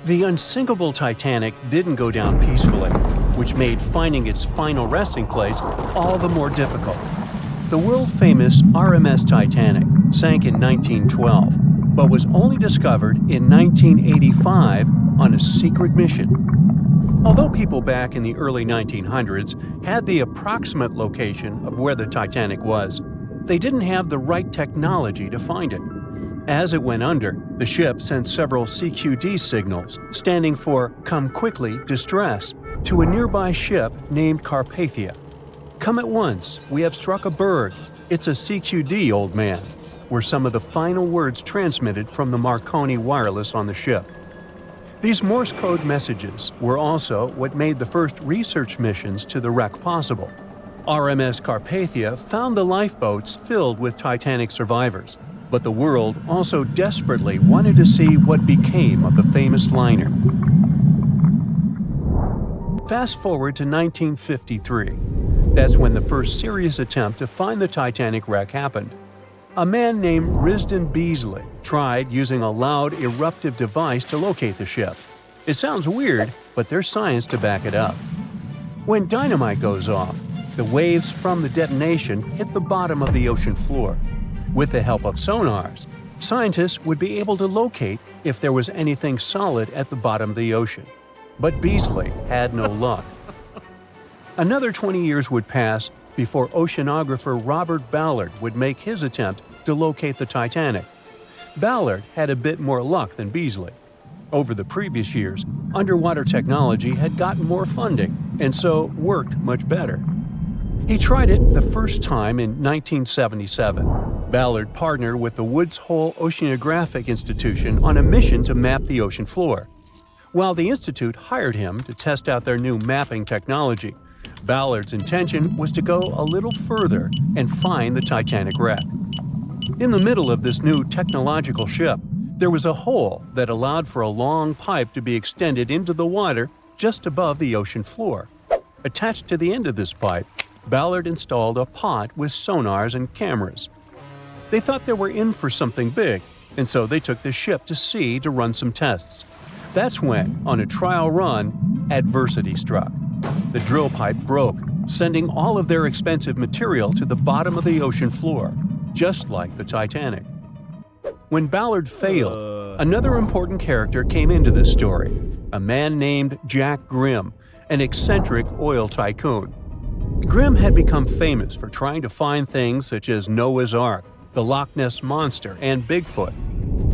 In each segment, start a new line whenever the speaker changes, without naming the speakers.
The unsinkable Titanic didn't go down peacefully, which made finding its final resting place all the more difficult. The world-famous RMS Titanic sank in 1912, but was only discovered in 1985 on a secret mission. Although people back in the early 1900s had the approximate location of where the Titanic was, they didn't have the right technology to find it. As it went under, the ship sent several CQD signals, standing for Come Quickly, Distress, to a nearby ship named Carpathia. Come at once, we have struck a berg. It's a CQD, old man, were some of the final words transmitted from the Marconi wireless on the ship. These Morse code messages were also what made the first research missions to the wreck possible. RMS Carpathia found the lifeboats filled with Titanic survivors, but the world also desperately wanted to see what became of the famous liner. Fast forward to 1953. That's when the first serious attempt to find the Titanic wreck happened. A man named Risdon Beasley tried using a loud eruptive device to locate the ship. It sounds weird, but there's science to back it up. When dynamite goes off, the waves from the detonation hit the bottom of the ocean floor. With the help of sonars, scientists would be able to locate if there was anything solid at the bottom of the ocean. But Beasley had no luck. Another 20 years would pass before oceanographer Robert Ballard would make his attempt to locate the Titanic. Ballard had a bit more luck than Beasley. Over the previous years, underwater technology had gotten more funding and so worked much better. He tried it the first time in 1977. Ballard partnered with the Woods Hole Oceanographic Institution on a mission to map the ocean floor. While the institute hired him to test out their new mapping technology, Ballard's intention was to go a little further and find the Titanic wreck. In the middle of this new technological ship, there was a hole that allowed for a long pipe to be extended into the water just above the ocean floor. Attached to the end of this pipe, Ballard installed a pod with sonars and cameras. They thought they were in for something big, and so they took the ship to sea to run some tests. That's when, on a trial run, adversity struck. The drill pipe broke, sending all of their expensive material to the bottom of the ocean floor, just like the Titanic. When Ballard failed, another important character came into this story, a man named Jack Grimm, an eccentric oil tycoon. Grimm had become famous for trying to find things such as Noah's Ark, the Loch Ness Monster, and Bigfoot.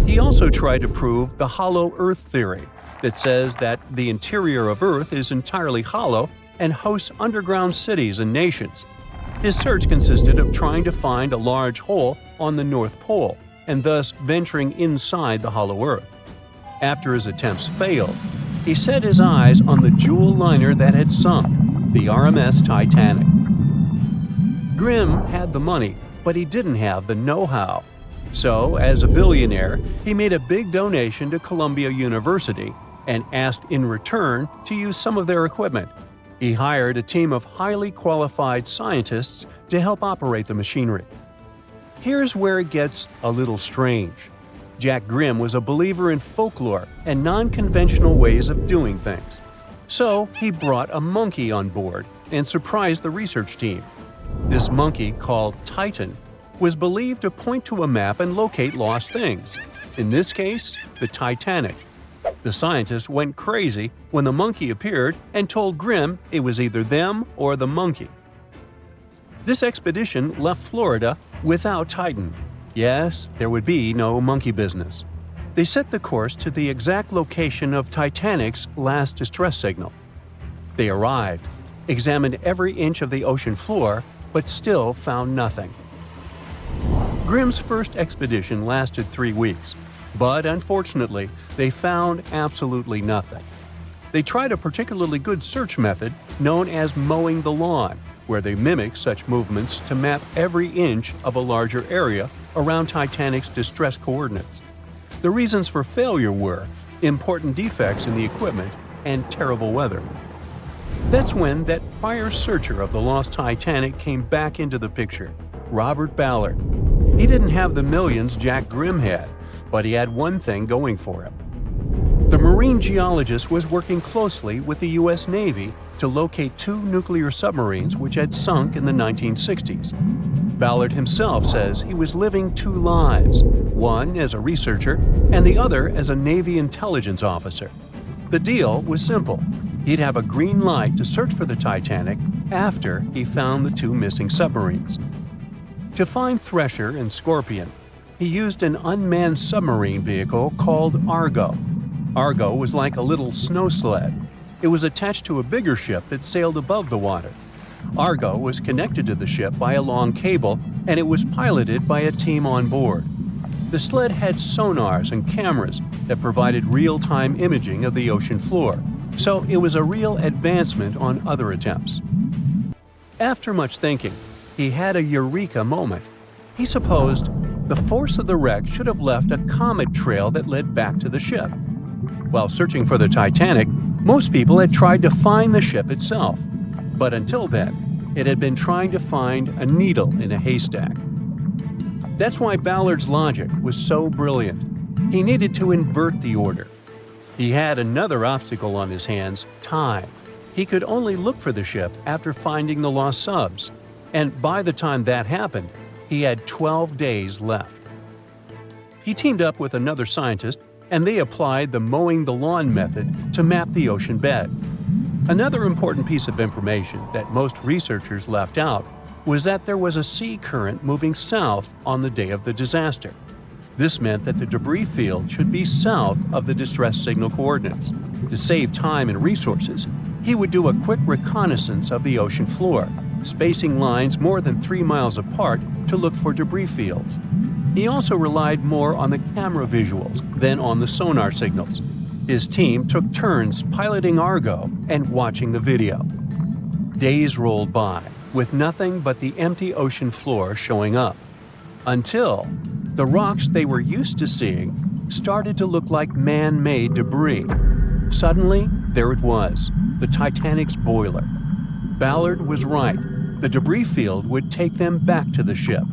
He also tried to prove the hollow Earth theory that says that the interior of Earth is entirely hollow and hosts underground cities and nations. His search consisted of trying to find a large hole on the North Pole and thus venturing inside the hollow Earth. After his attempts failed, he set his eyes on the jewel liner that had sunk, the RMS Titanic. Grimm had the money, but he didn't have the know-how. So, as a billionaire, he made a big donation to Columbia University and asked in return to use some of their equipment. He hired a team of highly qualified scientists to help operate the machinery. Here's where it gets a little strange. Jack Grimm was a believer in folklore and non-conventional ways of doing things. So he brought a monkey on board and surprised the research team. This monkey, called Titan, was believed to point to a map and locate lost things. In this case, the Titanic. The scientists went crazy when the monkey appeared and told Grimm it was either them or the monkey. This expedition left Florida without Titan. Yes, there would be no monkey business. They set the course to the exact location of Titanic's last distress signal. They arrived, examined every inch of the ocean floor, but still found nothing. Grimm's first expedition lasted 3 weeks, but unfortunately, they found absolutely nothing. They tried a particularly good search method known as mowing the lawn, where they mimic such movements to map every inch of a larger area around Titanic's distress coordinates. The reasons for failure were important defects in the equipment and terrible weather. That's when that prior searcher of the lost Titanic came back into the picture, Robert Ballard. He didn't have the millions Jack Grimm had, but he had one thing going for him. The marine geologist was working closely with the U.S. Navy to locate two nuclear submarines which had sunk in the 1960s. Ballard himself says he was living two lives, one as a researcher and the other as a Navy intelligence officer. The deal was simple. He'd have a green light to search for the Titanic after he found the two missing submarines. To find Thresher and Scorpion, he used an unmanned submarine vehicle called Argo. Argo was like a little snow sled. It was attached to a bigger ship that sailed above the water. Argo was connected to the ship by a long cable, and it was piloted by a team on board. The sled had sonars and cameras that provided real-time imaging of the ocean floor, so it was a real advancement on other attempts. After much thinking, he had a eureka moment. He supposed the force of the wreck should have left a comet trail that led back to the ship. While searching for the Titanic, most people had tried to find the ship itself. But until then, it had been trying to find a needle in a haystack. That's why Ballard's logic was so brilliant. He needed to invert the order. He had another obstacle on his hands: time. He could only look for the ship after finding the lost subs. And by the time that happened, he had 12 days left. He teamed up with another scientist, and they applied the mowing the lawn method to map the ocean bed. Another important piece of information that most researchers left out was that there was a sea current moving south on the day of the disaster. This meant that the debris field should be south of the distress signal coordinates. To save time and resources, he would do a quick reconnaissance of the ocean floor, spacing lines more than 3 miles apart to look for debris fields. He also relied more on the camera visuals than on the sonar signals. His team took turns piloting Argo and watching the video. Days rolled by, with nothing but the empty ocean floor showing up. Until the rocks they were used to seeing started to look like man-made debris. Suddenly, there it was, the Titanic's boiler. Ballard was right. The debris field would take them back to the ship.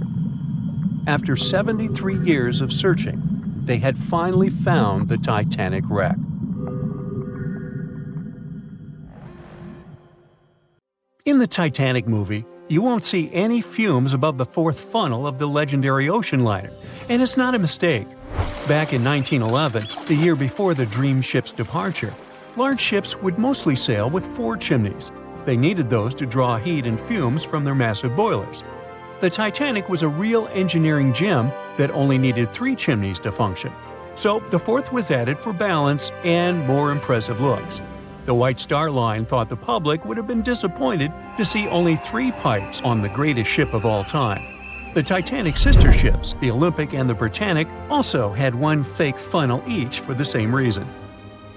After 73 years of searching, they had finally found the Titanic wreck. In the Titanic movie, you won't see any fumes above the fourth funnel of the legendary ocean liner, and it's not a mistake. Back in 1911, the year before the Dream ship's departure, large ships would mostly sail with 4 chimneys. They needed those to draw heat and fumes from their massive boilers. The Titanic was a real engineering gem that only needed 3 chimneys to function. So the fourth was added for balance and more impressive looks. The White Star Line thought the public would have been disappointed to see only 3 pipes on the greatest ship of all time. The Titanic's sister ships, the Olympic and the Britannic, also had 1 fake funnel each for the same reason.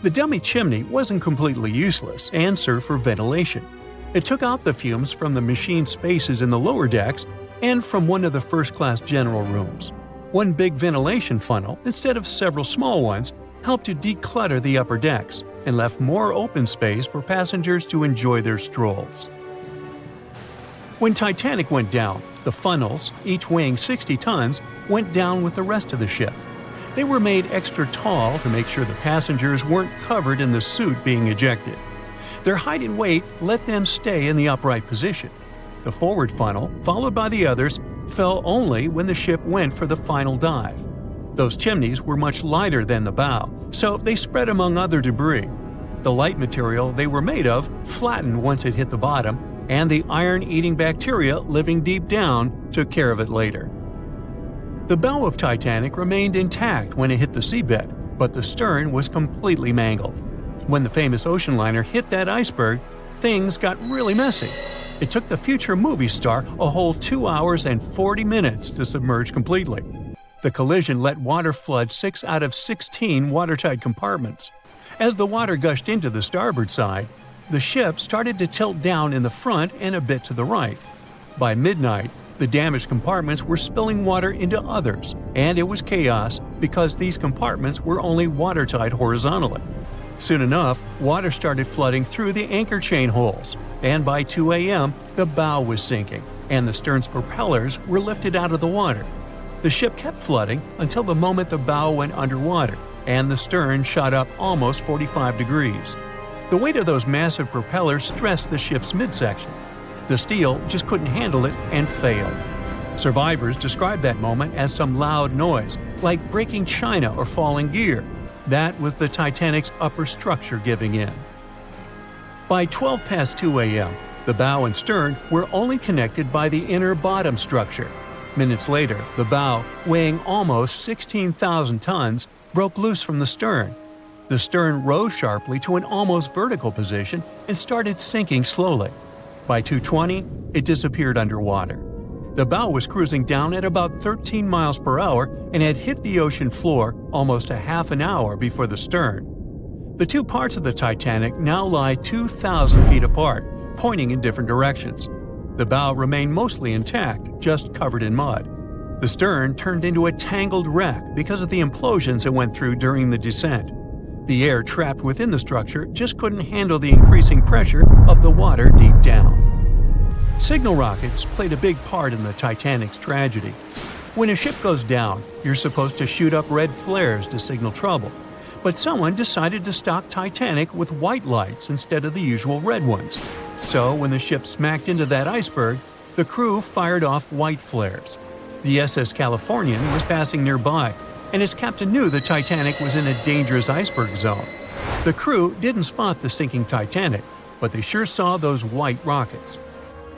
The dummy chimney wasn't completely useless and served for ventilation. It took out the fumes from the machine spaces in the lower decks and from one of the first-class general rooms. 1 big ventilation funnel, instead of several small ones, helped to declutter the upper decks and left more open space for passengers to enjoy their strolls. When Titanic went down, the funnels, each weighing 60 tons, went down with the rest of the ship. They were made extra tall to make sure the passengers weren't covered in the soot being ejected. Their height and weight let them stay in the upright position. The forward funnel, followed by the others, fell only when the ship went for the final dive. Those chimneys were much lighter than the bow, so they spread among other debris. The light material they were made of flattened once it hit the bottom, and the iron-eating bacteria living deep down took care of it later. The bow of Titanic remained intact when it hit the seabed, but the stern was completely mangled. When the famous ocean liner hit that iceberg, things got really messy. It took the future movie star a whole 2 hours and 40 minutes to submerge completely. The collision let water flood 6 out of 16 watertight compartments. As the water gushed into the starboard side, the ship started to tilt down in the front and a bit to the right. By midnight, the damaged compartments were spilling water into others, and it was chaos because these compartments were only watertight horizontally. Soon enough, water started flooding through the anchor chain holes, and by 2 a.m., the bow was sinking, and the stern's propellers were lifted out of the water. The ship kept flooding until the moment the bow went underwater, and the stern shot up almost 45 degrees. The weight of those massive propellers stressed the ship's midsection. The steel just couldn't handle it and failed. Survivors described that moment as some loud noise, like breaking china or falling gear. That was the Titanic's upper structure giving in. By 12 past 2 a.m., the bow and stern were only connected by the inner bottom structure. Minutes later, the bow, weighing almost 16,000 tons, broke loose from the stern. The stern rose sharply to an almost vertical position and started sinking slowly. By 2:20, it disappeared underwater. The bow was cruising down at about 13 miles per hour and had hit the ocean floor almost a half an hour before the stern. The two parts of the Titanic now lie 2,000 feet apart, pointing in different directions. The bow remained mostly intact, just covered in mud. The stern turned into a tangled wreck because of the implosions it went through during the descent. The air trapped within the structure just couldn't handle the increasing pressure of the water deep down. Signal rockets played a big part in the Titanic's tragedy. When a ship goes down, you're supposed to shoot up red flares to signal trouble. But someone decided to stock Titanic with white lights instead of the usual red ones. So when the ship smacked into that iceberg, the crew fired off white flares. The SS Californian was passing nearby, and his captain knew the Titanic was in a dangerous iceberg zone. The crew didn't spot the sinking Titanic, but they sure saw those white rockets.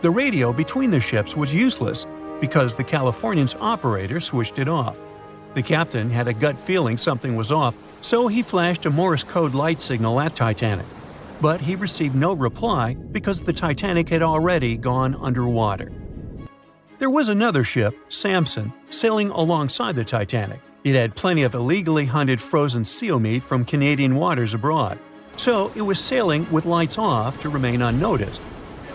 The radio between the ships was useless because the Californian's operator switched it off. The captain had a gut feeling something was off, so he flashed a Morse code light signal at Titanic. But he received no reply because the Titanic had already gone underwater. There was another ship, Samson, sailing alongside the Titanic. It had plenty of illegally hunted frozen seal meat from Canadian waters abroad, so it was sailing with lights off to remain unnoticed.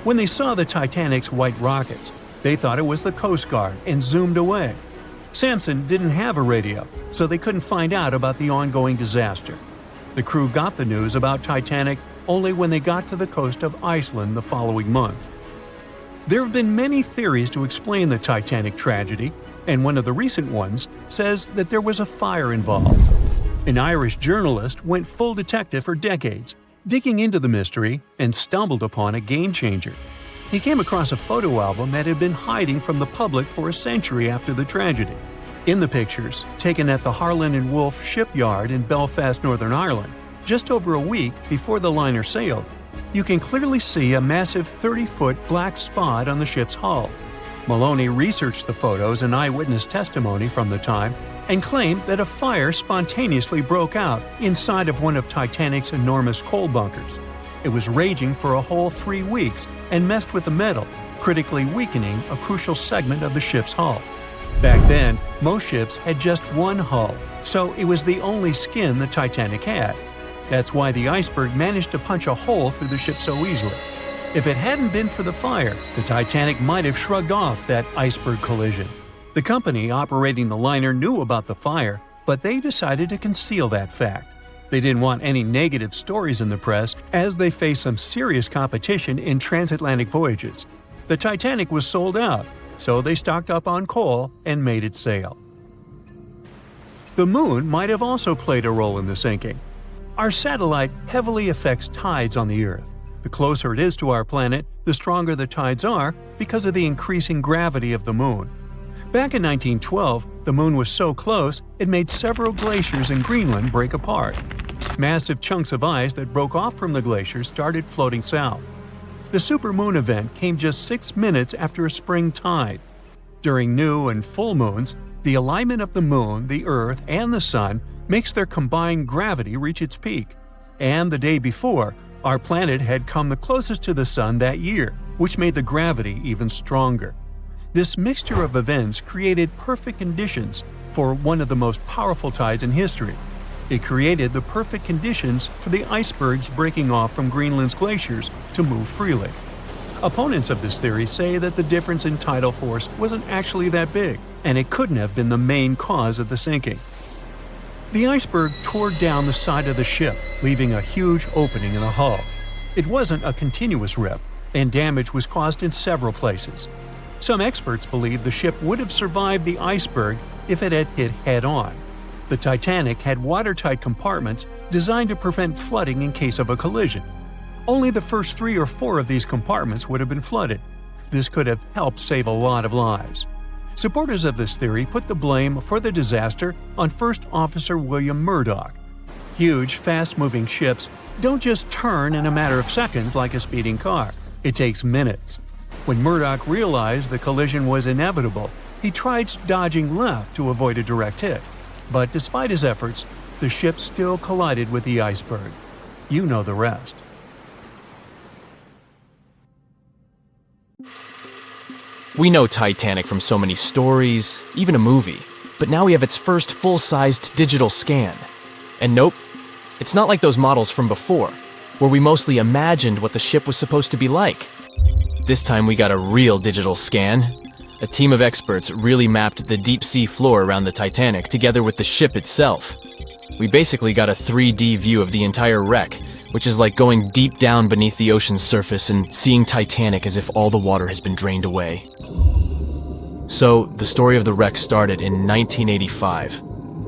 When they saw the Titanic's white rockets, they thought it was the Coast Guard and zoomed away. Samson didn't have a radio, so they couldn't find out about the ongoing disaster. The crew got the news about Titanic only when they got to the coast of Iceland the following month. There have been many theories to explain the Titanic tragedy, and one of the recent ones says that there was a fire involved. An Irish journalist went full detective for decades, digging into the mystery, and stumbled upon a game-changer. He came across a photo album that had been hiding from the public for a century after the tragedy. In the pictures, taken at the Harland and Wolff shipyard in Belfast, Northern Ireland, just over a week before the liner sailed, you can clearly see a massive 30-foot black spot on the ship's hull. Maloney researched the photos and eyewitness testimony from the time and claimed that a fire spontaneously broke out inside of one of Titanic's enormous coal bunkers. It was raging for a whole 3 weeks and messed with the metal, critically weakening a crucial segment of the ship's hull. Back then, most ships had just one hull, so it was the only skin the Titanic had. That's why the iceberg managed to punch a hole through the ship so easily. If it hadn't been for the fire, the Titanic might have shrugged off that iceberg collision. The company operating the liner knew about the fire, but they decided to conceal that fact. They didn't want any negative stories in the press as they faced some serious competition in transatlantic voyages. The Titanic was sold out, so they stocked up on coal and made it sail. The moon might have also played a role in the sinking. Our satellite heavily affects tides on the Earth. The closer it is to our planet, the stronger the tides are because of the increasing gravity of the moon. Back in 1912, the moon was so close it made several glaciers in Greenland break apart. Massive chunks of ice that broke off from the glaciers started floating south. The supermoon event came just 6 minutes after a spring tide. During new and full moons, the alignment of the moon, the Earth, and the Sun makes their combined gravity reach its peak. And the day before, our planet had come the closest to the Sun that year, which made the gravity even stronger. This mixture of events created perfect conditions for one of the most powerful tides in history. It created the perfect conditions for the icebergs breaking off from Greenland's glaciers to move freely. Opponents of this theory say that the difference in tidal force wasn't actually that big, and it couldn't have been the main cause of the sinking. The iceberg tore down the side of the ship, leaving a huge opening in the hull. It wasn't a continuous rip, and damage was caused in several places. Some experts believe the ship would have survived the iceberg if it had hit head-on. The Titanic had watertight compartments designed to prevent flooding in case of a collision. Only the first 3 or 4 of these compartments would have been flooded. This could have helped save a lot of lives. Supporters of this theory put the blame for the disaster on First Officer William Murdoch. Huge, fast-moving ships don't just turn in a matter of seconds like a speeding car. It takes minutes. When Murdoch realized the collision was inevitable, he tried dodging left to avoid a direct hit. But despite his efforts, the ship still collided with the iceberg. You know the rest.
We know Titanic from so many stories, even a movie, but now we have its first full-sized digital scan. And nope, it's not like those models from before, where we mostly imagined what the ship was supposed to be like. This time we got a real digital scan. A team of experts really mapped the deep-sea floor around the Titanic together with the ship itself. We basically got a 3D view of the entire wreck, which is like going deep down beneath the ocean's surface and seeing Titanic as if all the water has been drained away. So, the story of the wreck started in 1985,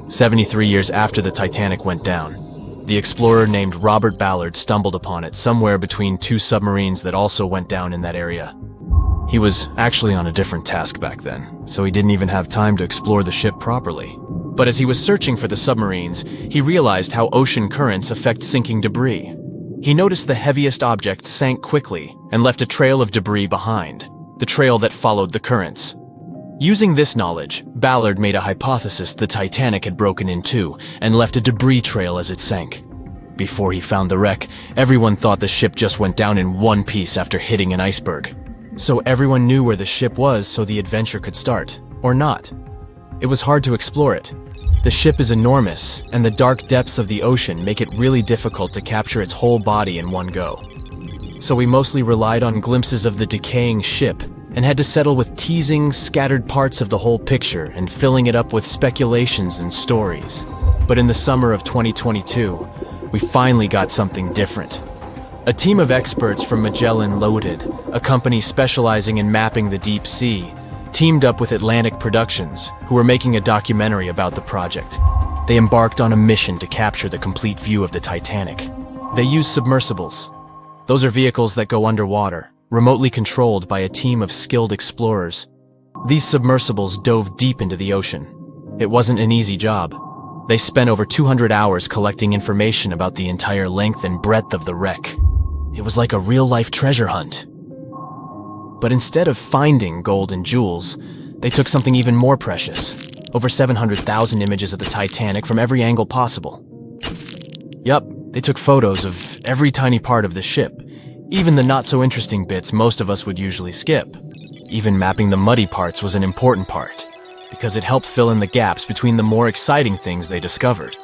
73 years after the Titanic went down. The explorer named Robert Ballard stumbled upon it somewhere between 2 submarines that also went down in that area. He was actually on a different task back then, so he didn't even have time to explore the ship properly. But as he was searching for the submarines, he realized how ocean currents affect sinking debris. He noticed the heaviest object sank quickly and left a trail of debris behind, the trail that followed the currents. Using this knowledge, Ballard made a hypothesis the Titanic had broken in two and left a debris trail as it sank. Before he found the wreck, everyone thought the ship just went down in one piece after hitting an iceberg. So everyone knew where the ship was so the adventure could start, or not. It was hard to explore it. The ship is enormous, and the dark depths of the ocean make it really difficult to capture its whole body in one go. So we mostly relied on glimpses of the decaying ship, and had to settle with teasing scattered parts of the whole picture and filling it up with speculations and stories. But in the summer of 2022, we finally got something different. A team of experts from Magellan Loaded, a company specializing in mapping the deep sea, teamed up with Atlantic Productions, who were making a documentary about the project. They embarked on a mission to capture the complete view of the Titanic. They used submersibles. Those are vehicles that go underwater, remotely controlled by a team of skilled explorers. These submersibles dove deep into the ocean. It wasn't an easy job. They spent over 200 hours collecting information about the entire length and breadth of the wreck. It was like a real-life treasure hunt. But instead of finding gold and jewels, they took something even more precious. Over 700,000 images of the Titanic from every angle possible. Yup, they took photos of every tiny part of the ship, even the not-so-interesting bits most of us would usually skip. Even mapping the muddy parts was an important part, because it helped fill in the gaps between the more exciting things they discovered.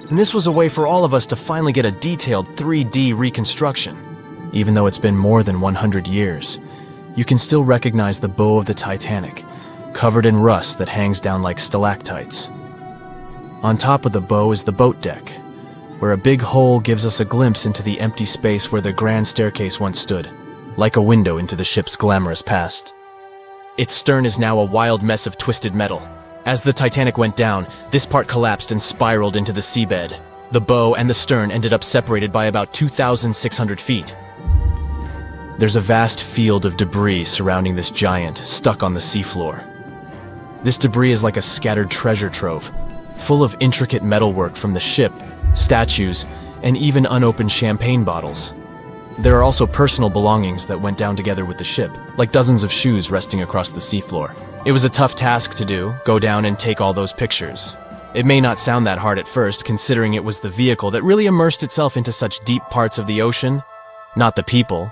And this was a way for all of us to finally get a detailed 3D reconstruction. Even though it's been more than 100 years, you can still recognize the bow of the Titanic, covered in rust that hangs down like stalactites. On top of the bow is the boat deck, where a big hole gives us a glimpse into the empty space where the grand staircase once stood, like a window into the ship's glamorous past. Its stern is now a wild mess of twisted metal. As the Titanic went down, this part collapsed and spiraled into the seabed. The bow and the stern ended up separated by about 2,600 feet. There's a vast field of debris surrounding this giant, stuck on the seafloor. This debris is like a scattered treasure trove, full of intricate metalwork from the ship, statues, and even unopened champagne bottles. There are also personal belongings that went down together with the ship, like dozens of shoes resting across the seafloor. It was a tough task to do, go down and take all those pictures. It may not sound that hard at first, considering it was the vehicle that really immersed itself into such deep parts of the ocean, not the people.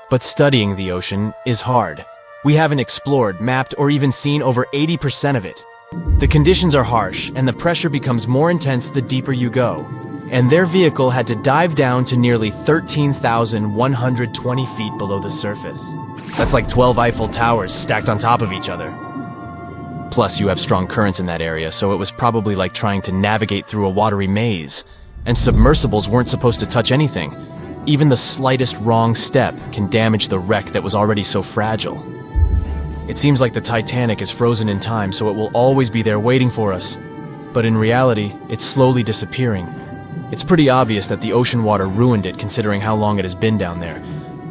But studying the ocean is hard. We haven't explored, mapped, or even seen over 80% of it. The conditions are harsh, and the pressure becomes more intense the deeper you go. And their vehicle had to dive down to nearly 13,120 feet below the surface. That's like 12 Eiffel Towers stacked on top of each other. Plus, you have strong currents in that area, so it was probably like trying to navigate through a watery maze. And submersibles weren't supposed to touch anything. Even the slightest wrong step can damage the wreck that was already so fragile. It seems like the Titanic is frozen in time, so it will always be there waiting for us. But in reality, it's slowly disappearing. It's pretty obvious that the ocean water ruined it considering how long it has been down there.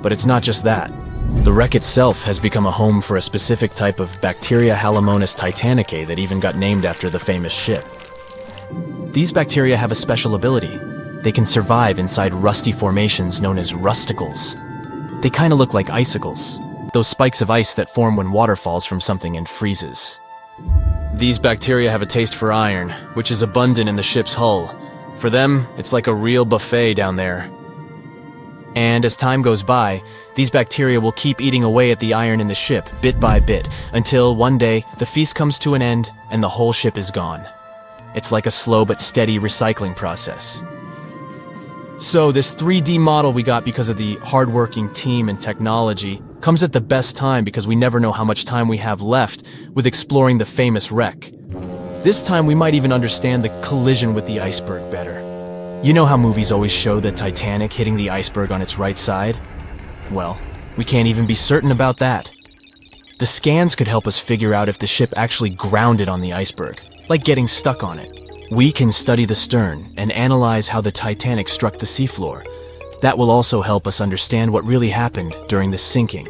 But it's not just that. The wreck itself has become a home for a specific type of bacteria Halomonas titanicae that even got named after the famous ship. These bacteria have a special ability. They can survive inside rusty formations known as rusticles. They kind of look like icicles, those spikes of ice that form when water falls from something and freezes. These bacteria have a taste for iron, which is abundant in the ship's hull. For them, it's like a real buffet down there. And as time goes by, these bacteria will keep eating away at the iron in the ship, bit by bit, until one day, the feast comes to an end and the whole ship is gone. It's like a slow but steady recycling process. So this 3D model we got because of the hardworking team and technology comes at the best time because we never know how much time we have left with exploring the famous wreck. This time we might even understand the collision with the iceberg better. You know how movies always show the Titanic hitting the iceberg on its right side? Well, we can't even be certain about that. The scans could help us figure out if the ship actually grounded on the iceberg, like getting stuck on it. We can study the stern and analyze how the Titanic struck the seafloor. That will also help us understand what really happened during the sinking.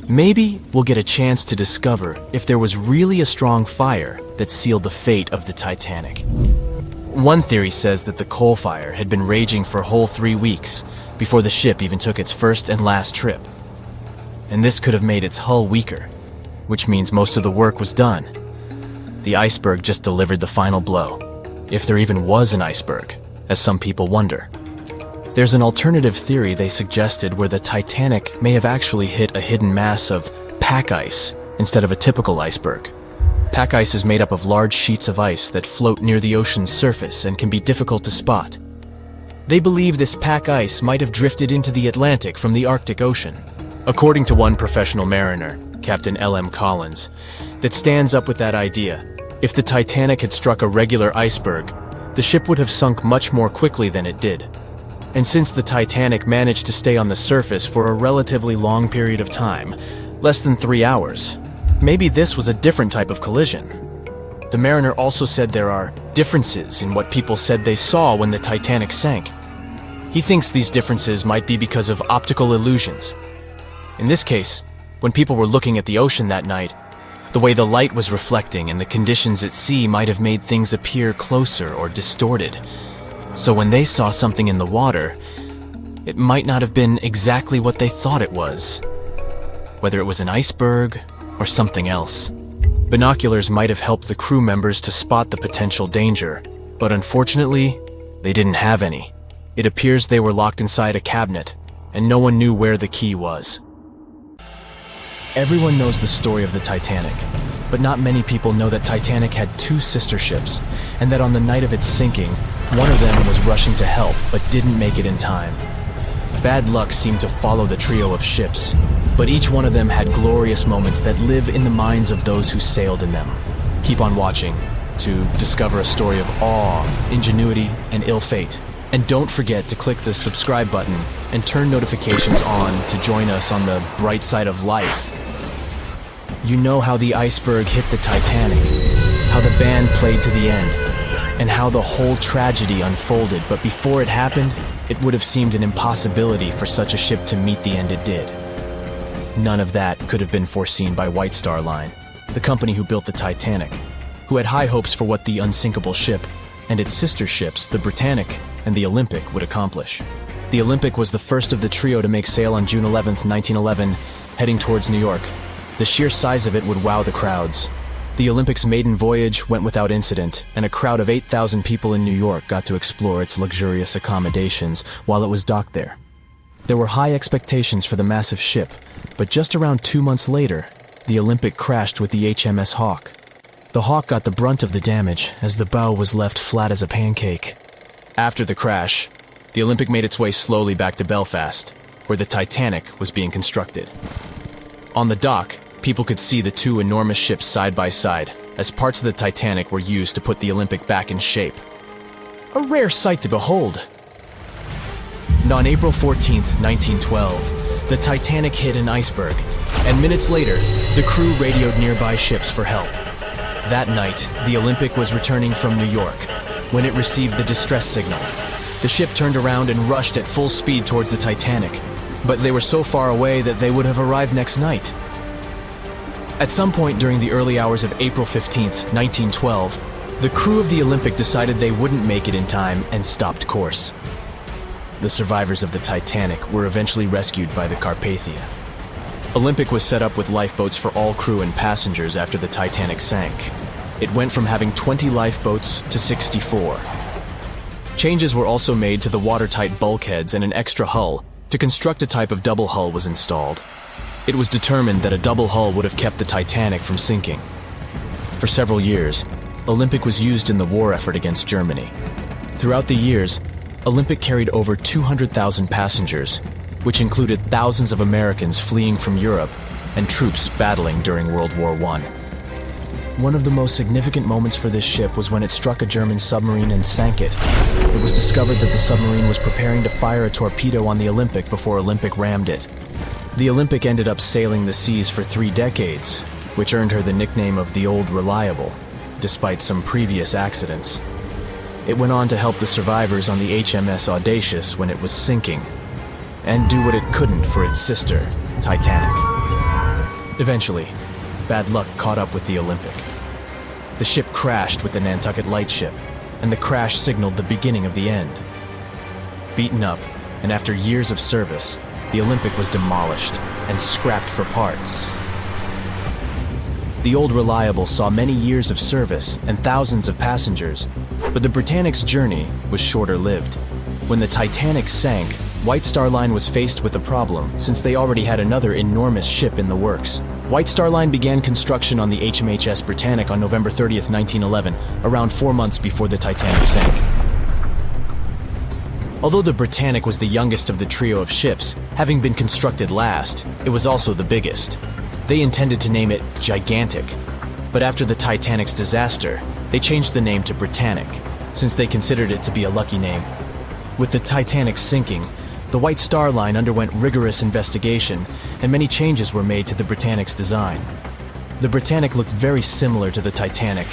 Maybe we'll get a chance to discover if there was really a strong fire that sealed the fate of the Titanic. One theory says that the coal fire had been raging for a whole 3 weeks before the ship even took its first and last trip. And this could have made its hull weaker, which means most of the work was done. The iceberg just delivered the final blow. If there even was an iceberg, as some people wonder. There's an alternative theory they suggested where the Titanic may have actually hit a hidden mass of pack ice instead of a typical iceberg. Pack ice is made up of large sheets of ice that float near the ocean's surface and can be difficult to spot. They believe this pack ice might have drifted into the Atlantic from the Arctic Ocean. According to one professional mariner, Captain L.M. Collins, that stands up with that idea. If the Titanic had struck a regular iceberg, the ship would have sunk much more quickly than it did. And since the Titanic managed to stay on the surface for a relatively long period of time, less than 3 hours, maybe this was a different type of collision. The mariner also said there are differences in what people said they saw when the Titanic sank. He thinks these differences might be because of optical illusions. In this case, when people were looking at the ocean that night, the way the light was reflecting and the conditions at sea might have made things appear closer or distorted. So when they saw something in the water, it might not have been exactly what they thought it was. Whether it was an iceberg or something else. Binoculars might have helped the crew members to spot the potential danger, but unfortunately, they didn't have any. It appears they were locked inside a cabinet, and no one knew where the key was. Everyone knows the story of the Titanic, but not many people know that Titanic had 2 sister ships, and that on the night of its sinking, one of them was rushing to help but didn't make it in time. Bad luck seemed to follow the trio of ships, but each one of them had glorious moments that live in the minds of those who sailed in them. Keep on watching to discover a story of awe, ingenuity, and ill fate. And don't forget to click the subscribe button and turn notifications on to join us on the bright side of life. You know how the iceberg hit the Titanic, how the band played to the end, and how the whole tragedy unfolded, but before it happened, it would have seemed an impossibility for such a ship to meet the end it did. None of that could have been foreseen by White Star Line, the company who built the Titanic, who had high hopes for what the unsinkable ship and its sister ships, the Britannic and the Olympic, would accomplish. The Olympic was the first of the trio to make sail on June 11, 1911, heading towards New York. The sheer size of it would wow the crowds. The Olympic's maiden voyage went without incident, and a crowd of 8,000 people in New York got to explore its luxurious accommodations while it was docked there. There were high expectations for the massive ship, but just around 2 months later, the Olympic crashed with the HMS Hawke. The Hawke got the brunt of the damage, as the bow was left flat as a pancake. After the crash, the Olympic made its way slowly back to Belfast, where the Titanic was being constructed. On the dock, people could see the 2 enormous ships side by side, as parts of the Titanic were used to put the Olympic back in shape. A rare sight to behold. And on April 14, 1912, the Titanic hit an iceberg, and minutes later, the crew radioed nearby ships for help. That night, the Olympic was returning from New York when it received the distress signal. The ship turned around and rushed at full speed towards the Titanic, but they were so far away that they would have arrived next night. At some point during the early hours of April 15th, 1912, the crew of the Olympic decided they wouldn't make it in time and stopped course. The survivors of the Titanic were eventually rescued by the Carpathia. Olympic was set up with lifeboats for all crew and passengers after the Titanic sank. It went from having 20 lifeboats to 64. Changes were also made to the watertight bulkheads, and an extra hull to construct a type of double hull was installed. It was determined that a double hull would have kept the Titanic from sinking. For several years, Olympic was used in the war effort against Germany. Throughout the years, Olympic carried over 200,000 passengers, which included thousands of Americans fleeing from Europe and troops battling during World War I. One of the most significant moments for this ship was when it struck a German submarine and sank it. It was discovered that the submarine was preparing to fire a torpedo on the Olympic before Olympic rammed it. The Olympic ended up sailing the seas for 3 decades, which earned her the nickname of the Old Reliable, despite some previous accidents. It went on to help the survivors on the HMS Audacious when it was sinking, and do what it couldn't for its sister, Titanic. Eventually, bad luck caught up with the Olympic. The ship crashed with the Nantucket Lightship, and the crash signaled the beginning of the end. Beaten up, and after years of service, the Olympic was demolished and scrapped for parts. The Old Reliable saw many years of service and thousands of passengers, but the Britannic's journey was shorter-lived. When the Titanic sank, White Star Line was faced with a problem since they already had another enormous ship in the works. White Star Line began construction on the HMHS Britannic on November 30th, 1911, around 4 months before the Titanic sank. Although the Britannic was the youngest of the trio of ships, having been constructed last, it was also the biggest. They intended to name it Gigantic, but after the Titanic's disaster, they changed the name to Britannic, since they considered it to be a lucky name. With the Titanic sinking, the White Star Line underwent rigorous investigation, and many changes were made to the Britannic's design. The Britannic looked very similar to the Titanic,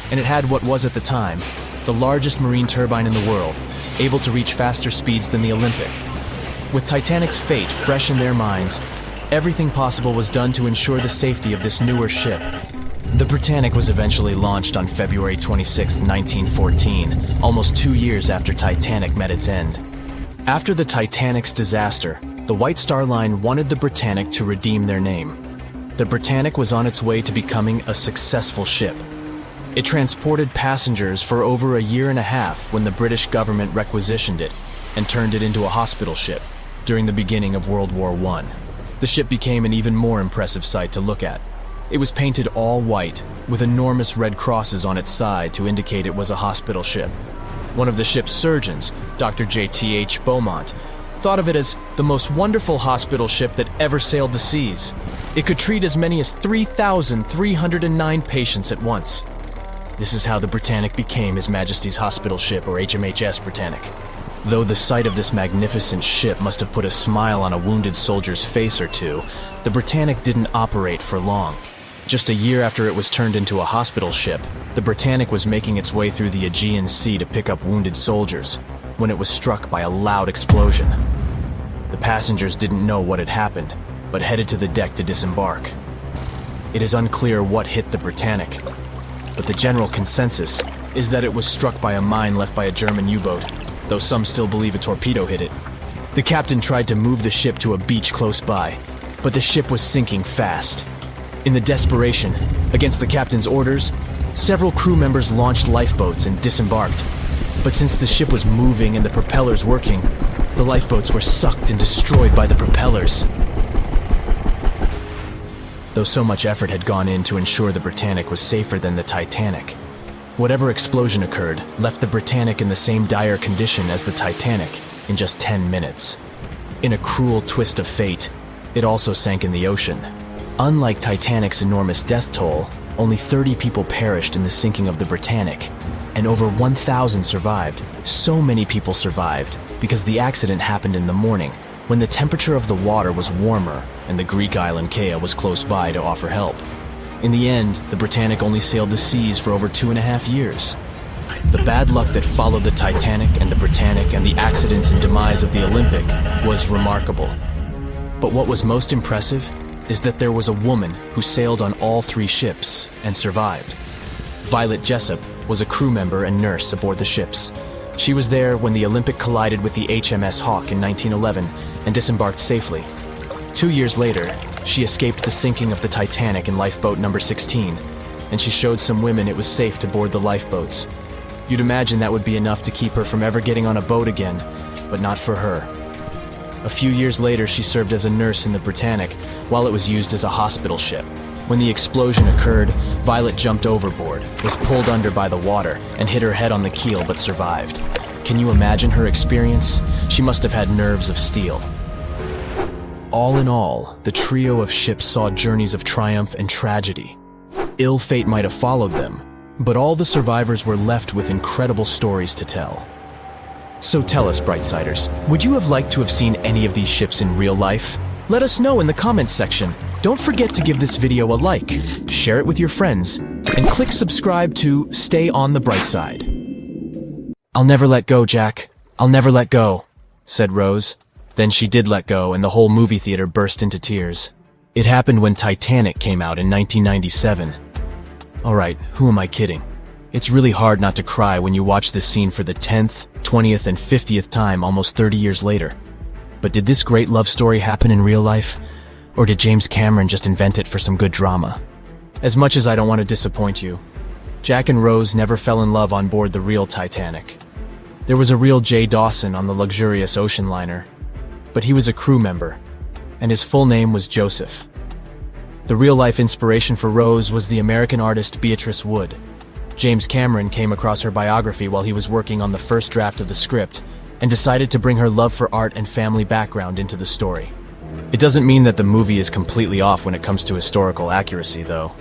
and it had what was at the time the largest marine turbine in the world, able to reach faster speeds than the Olympic. With Titanic's fate fresh in their minds, everything possible was done to ensure the safety of this newer ship. The Britannic was eventually launched on February 26, 1914, almost 2 years after Titanic met its end. After the Titanic's disaster, the White Star Line wanted the Britannic to redeem their name. The Britannic was on its way to becoming a successful ship. It transported passengers for over a year and a half when the British government requisitioned it and turned it into a hospital ship during the beginning of World War I. The ship became an even more impressive sight to look at. It was painted all white, with enormous red crosses on its side to indicate it was a hospital ship. One of the ship's surgeons, Dr. J.T.H. Beaumont, thought of it as the most wonderful hospital ship that ever sailed the seas. It could treat as many as 3,309 patients at once. This is how the Britannic became His Majesty's Hospital Ship, or HMHS Britannic. Though the sight of this magnificent ship must have put a smile on a wounded soldier's face or two, the Britannic didn't operate for long. Just a year after it was turned into a hospital ship, the Britannic was making its way through the Aegean Sea to pick up wounded soldiers, when it was struck by a loud explosion. The passengers didn't know what had happened, but headed to the deck to disembark. It is unclear what hit the Britannic, but the general consensus is that it was struck by a mine left by a German U-boat, though some still believe a torpedo hit it. The captain tried to move the ship to a beach close by, but the ship was sinking fast. In the desperation, against the captain's orders, several crew members launched lifeboats and disembarked. But since the ship was moving and the propellers working, the lifeboats were sucked and destroyed by the propellers. Though so much effort had gone in to ensure the Britannic was safer than the Titanic, whatever explosion occurred left the Britannic in the same dire condition as the Titanic in just 10 minutes. In a cruel twist of fate, it also sank in the ocean. Unlike Titanic's enormous death toll, only 30 people perished in the sinking of the Britannic, and over 1,000 survived. So many people survived because the accident happened in the morning, when the temperature of the water was warmer and the Greek island Kea was close by to offer help. In the end, the Britannic only sailed the seas for over 2.5 years. The bad luck that followed the Titanic and the Britannic and the accidents and demise of the Olympic was remarkable. But what was most impressive is that there was a woman who sailed on all 3 ships and survived. Violet Jessup was a crew member and nurse aboard the ships. She was there when the Olympic collided with the HMS Hawke in 1911 and disembarked safely. 2 years later, she escaped the sinking of the Titanic in lifeboat number 16, and she showed some women it was safe to board the lifeboats. You'd imagine that would be enough to keep her from ever getting on a boat again, but not for her. A few years later, she served as a nurse in the Britannic while it was used as a hospital ship. When the explosion occurred, Violet jumped overboard, was pulled under by the water, and hit her head on the keel but survived. Can you imagine her experience? She must have had nerves of steel. All in all, the trio of ships saw journeys of triumph and tragedy. Ill fate might have followed them, but all the survivors were left with incredible stories to tell. So tell us, Brightsiders, would you have liked to have seen any of these ships in real life? Let us know in the comments section. Don't forget to give this video a like, share it with your friends, and click subscribe to stay on the bright side. "I'll never let go, Jack. I'll never let go," said Rose. Then she did let go, and the whole movie theater burst into tears. It happened when Titanic came out in 1997. Alright, who am I kidding? It's really hard not to cry when you watch this scene for the 10th, 20th, and 50th time almost 30 years later. But did this great love story happen in real life? Or did James Cameron just invent it for some good drama? As much as I don't want to disappoint you, Jack and Rose never fell in love on board the real Titanic. There was a real Jay Dawson on the luxurious ocean liner, but he was a crew member, and his full name was Joseph. The real-life inspiration for Rose was the American artist Beatrice Wood. James Cameron came across her biography while he was working on the first draft of the script and decided to bring her love for art and family background into the story. It doesn't mean that the movie is completely off when it comes to historical accuracy, though.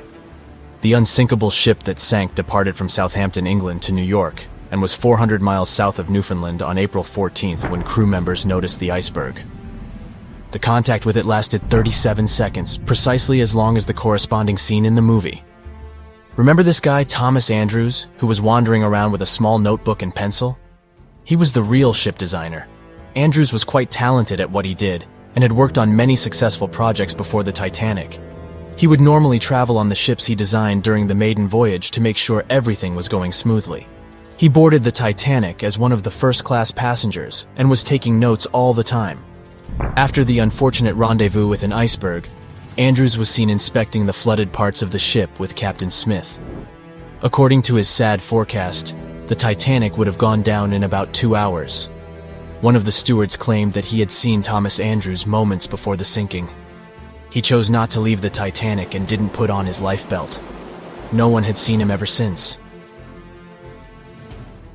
The unsinkable ship that sank departed from Southampton, England to New York and was 400 miles south of Newfoundland on April 14th when crew members noticed the iceberg. The contact with it lasted 37 seconds, precisely as long as the corresponding scene in the movie. Remember this guy, Thomas Andrews, who was wandering around with a small notebook and pencil? He was the real ship designer. Andrews was quite talented at what he did and had worked on many successful projects before the Titanic. He would normally travel on the ships he designed during the maiden voyage to make sure everything was going smoothly. He boarded the Titanic as one of the first-class passengers and was taking notes all the time. After the unfortunate rendezvous with an iceberg, Andrews was seen inspecting the flooded parts of the ship with Captain Smith. According to his sad forecast, the Titanic would have gone down in about 2 hours. One of the stewards claimed that he had seen Thomas Andrews moments before the sinking. He chose not to leave the Titanic and didn't put on his life belt. No one had seen him ever since.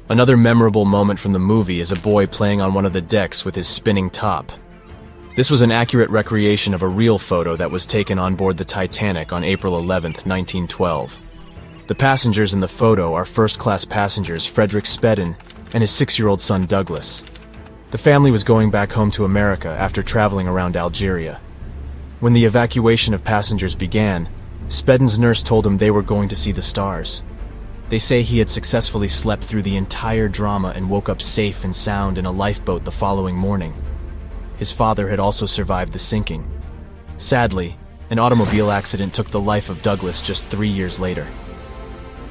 Another memorable moment from the movie is a boy playing on one of the decks with his spinning top. This was an accurate recreation of a real photo that was taken on board the Titanic on April 11th, 1912. The passengers in the photo are first-class passengers Frederick Spedden and his 6-year-old son Douglas. The family was going back home to America after traveling around Algeria. When the evacuation of passengers began, Spedden's nurse told him they were going to see the stars. They say he had successfully slept through the entire drama and woke up safe and sound in a lifeboat the following morning. His father had also survived the sinking. Sadly, an automobile accident took the life of Douglas just 3 years later.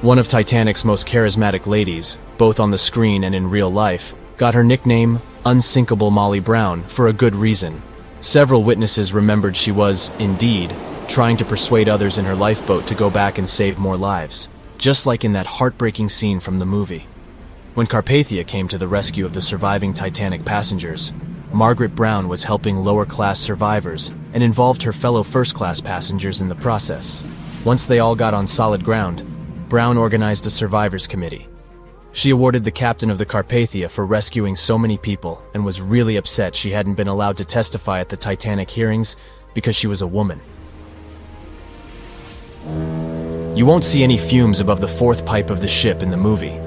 One of Titanic's most charismatic ladies, both on the screen and in real life, got her nickname Unsinkable Molly Brown for a good reason. Several witnesses remembered she was, indeed, trying to persuade others in her lifeboat to go back and save more lives, just like in that heartbreaking scene from the movie. When Carpathia came to the rescue of the surviving Titanic passengers, Margaret Brown was helping lower-class survivors and involved her fellow first-class passengers in the process. Once they all got on solid ground, Brown organized a survivors committee. She awarded the captain of the Carpathia for rescuing so many people and was really upset she hadn't been allowed to testify at the Titanic hearings because she was a woman. You won't see any fumes above the fourth pipe of the ship in the movie.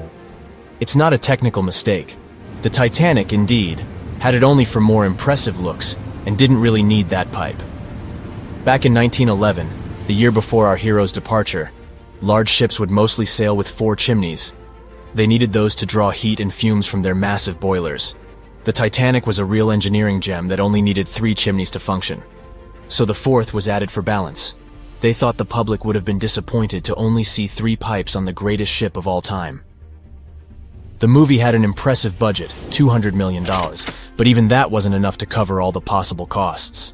It's not a technical mistake. The Titanic, indeed, had it only for more impressive looks and didn't really need that pipe. Back in 1911, The year before our hero's departure, large ships would mostly sail with 4 chimneys. They needed those to draw heat and fumes from their massive boilers. The Titanic was a real engineering gem that only needed 3 chimneys to function. So the 4th was added for balance. They thought the public would have been disappointed to only see 3 pipes on the greatest ship of all time. The movie had an impressive budget, $200 million, but even that wasn't enough to cover all the possible costs.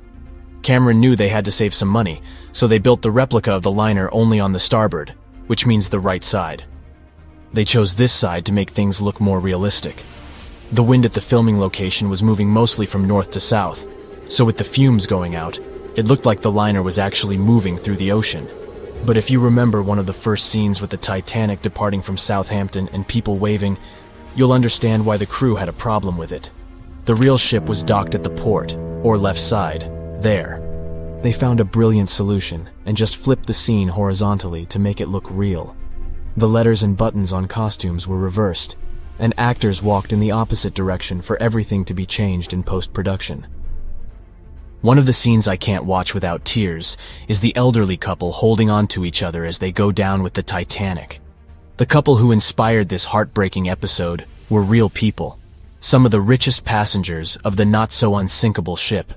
Cameron knew they had to save some money, so they built the replica of the liner only on the starboard, which means the right side. They chose this side to make things look more realistic. The wind at the filming location was moving mostly from north to south, so with the fumes going out, it looked like the liner was actually moving through the ocean. But if you remember one of the first scenes with the Titanic departing from Southampton and people waving, you'll understand why the crew had a problem with it. The real ship was docked at the port, or left side, there. They found a brilliant solution and just flipped the scene horizontally to make it look real. The letters and buttons on costumes were reversed, and actors walked in the opposite direction for everything to be changed in post-production. One of the scenes I can't watch without tears is the elderly couple holding on to each other as they go down with the Titanic. The couple who inspired this heartbreaking episode were real people, some of the richest passengers of the not-so-unsinkable ship.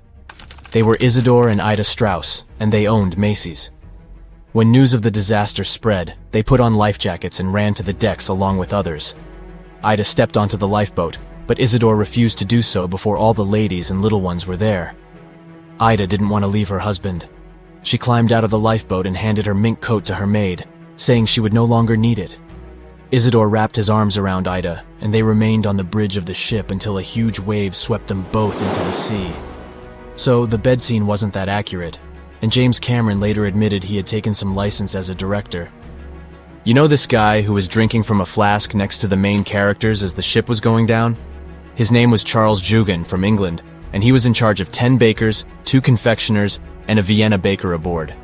They were Isidore and Ida Strauss, and they owned Macy's. When news of the disaster spread, they put on life jackets and ran to the decks along with others. Ida stepped onto the lifeboat, but Isidore refused to do so before all the ladies and little ones were there. Ida didn't want to leave her husband. She climbed out of the lifeboat and handed her mink coat to her maid, saying she would no longer need it. Isidore wrapped his arms around Ida, and they remained on the bridge of the ship until a huge wave swept them both into the sea. So the bed scene wasn't that accurate, and James Cameron later admitted he had taken some license as a director. You know this guy who was drinking from a flask next to the main characters as the ship was going down? His name was Charles Jugan from England, and he was in charge of 10 bakers, 2 confectioners, and a Vienna baker aboard.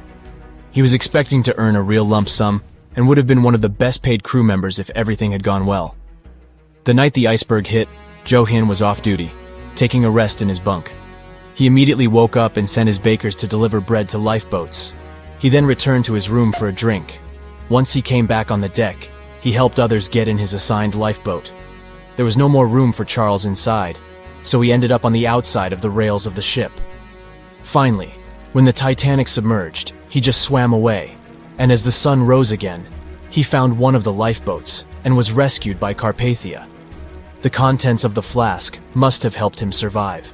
He was expecting to earn a real lump sum, and would have been one of the best-paid crew members if everything had gone well. The night the iceberg hit, Joe Hin was off duty, taking a rest in his bunk. He immediately woke up and sent his bakers to deliver bread to lifeboats. He then returned to his room for a drink. Once he came back on the deck, he helped others get in his assigned lifeboat. There was no more room for Charles inside, so he ended up on the outside of the rails of the ship. Finally, when the Titanic submerged, he just swam away, and as the sun rose again, he found one of the lifeboats and was rescued by Carpathia. The contents of the flask must have helped him survive.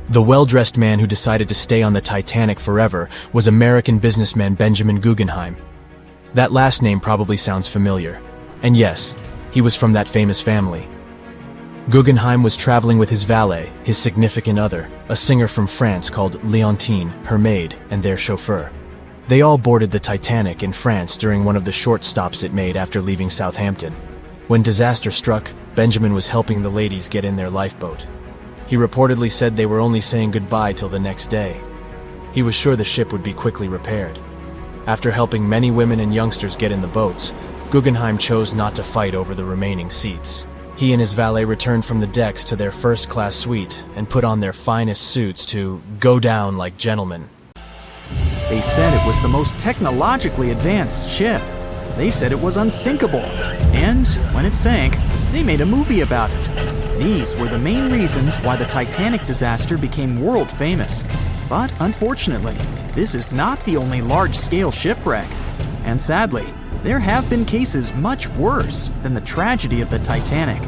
The well-dressed man who decided to stay on the Titanic forever was American businessman Benjamin Guggenheim. That last name probably sounds familiar, and yes, he was from that famous family. Guggenheim was traveling with his valet, his significant other, a singer from France called Leontine, her maid, and their chauffeur. They all boarded the Titanic in France during one of the short stops it made after leaving Southampton. When disaster struck, Benjamin was helping the ladies get in their lifeboat. He reportedly said they were only saying goodbye till the next day. He was sure the ship would be quickly repaired. After helping many women and youngsters get in the boats, Guggenheim chose not to fight over the remaining seats. He and his valet returned from the decks to their first-class suite and put on their finest suits to go down like gentlemen.
They said it was the most technologically advanced ship. They said it was unsinkable. And when it sank, they made a movie about it. These were the main reasons why the Titanic disaster became world famous. But unfortunately, this is not the only large-scale shipwreck. And sadly, there have been cases much worse than the tragedy of the Titanic.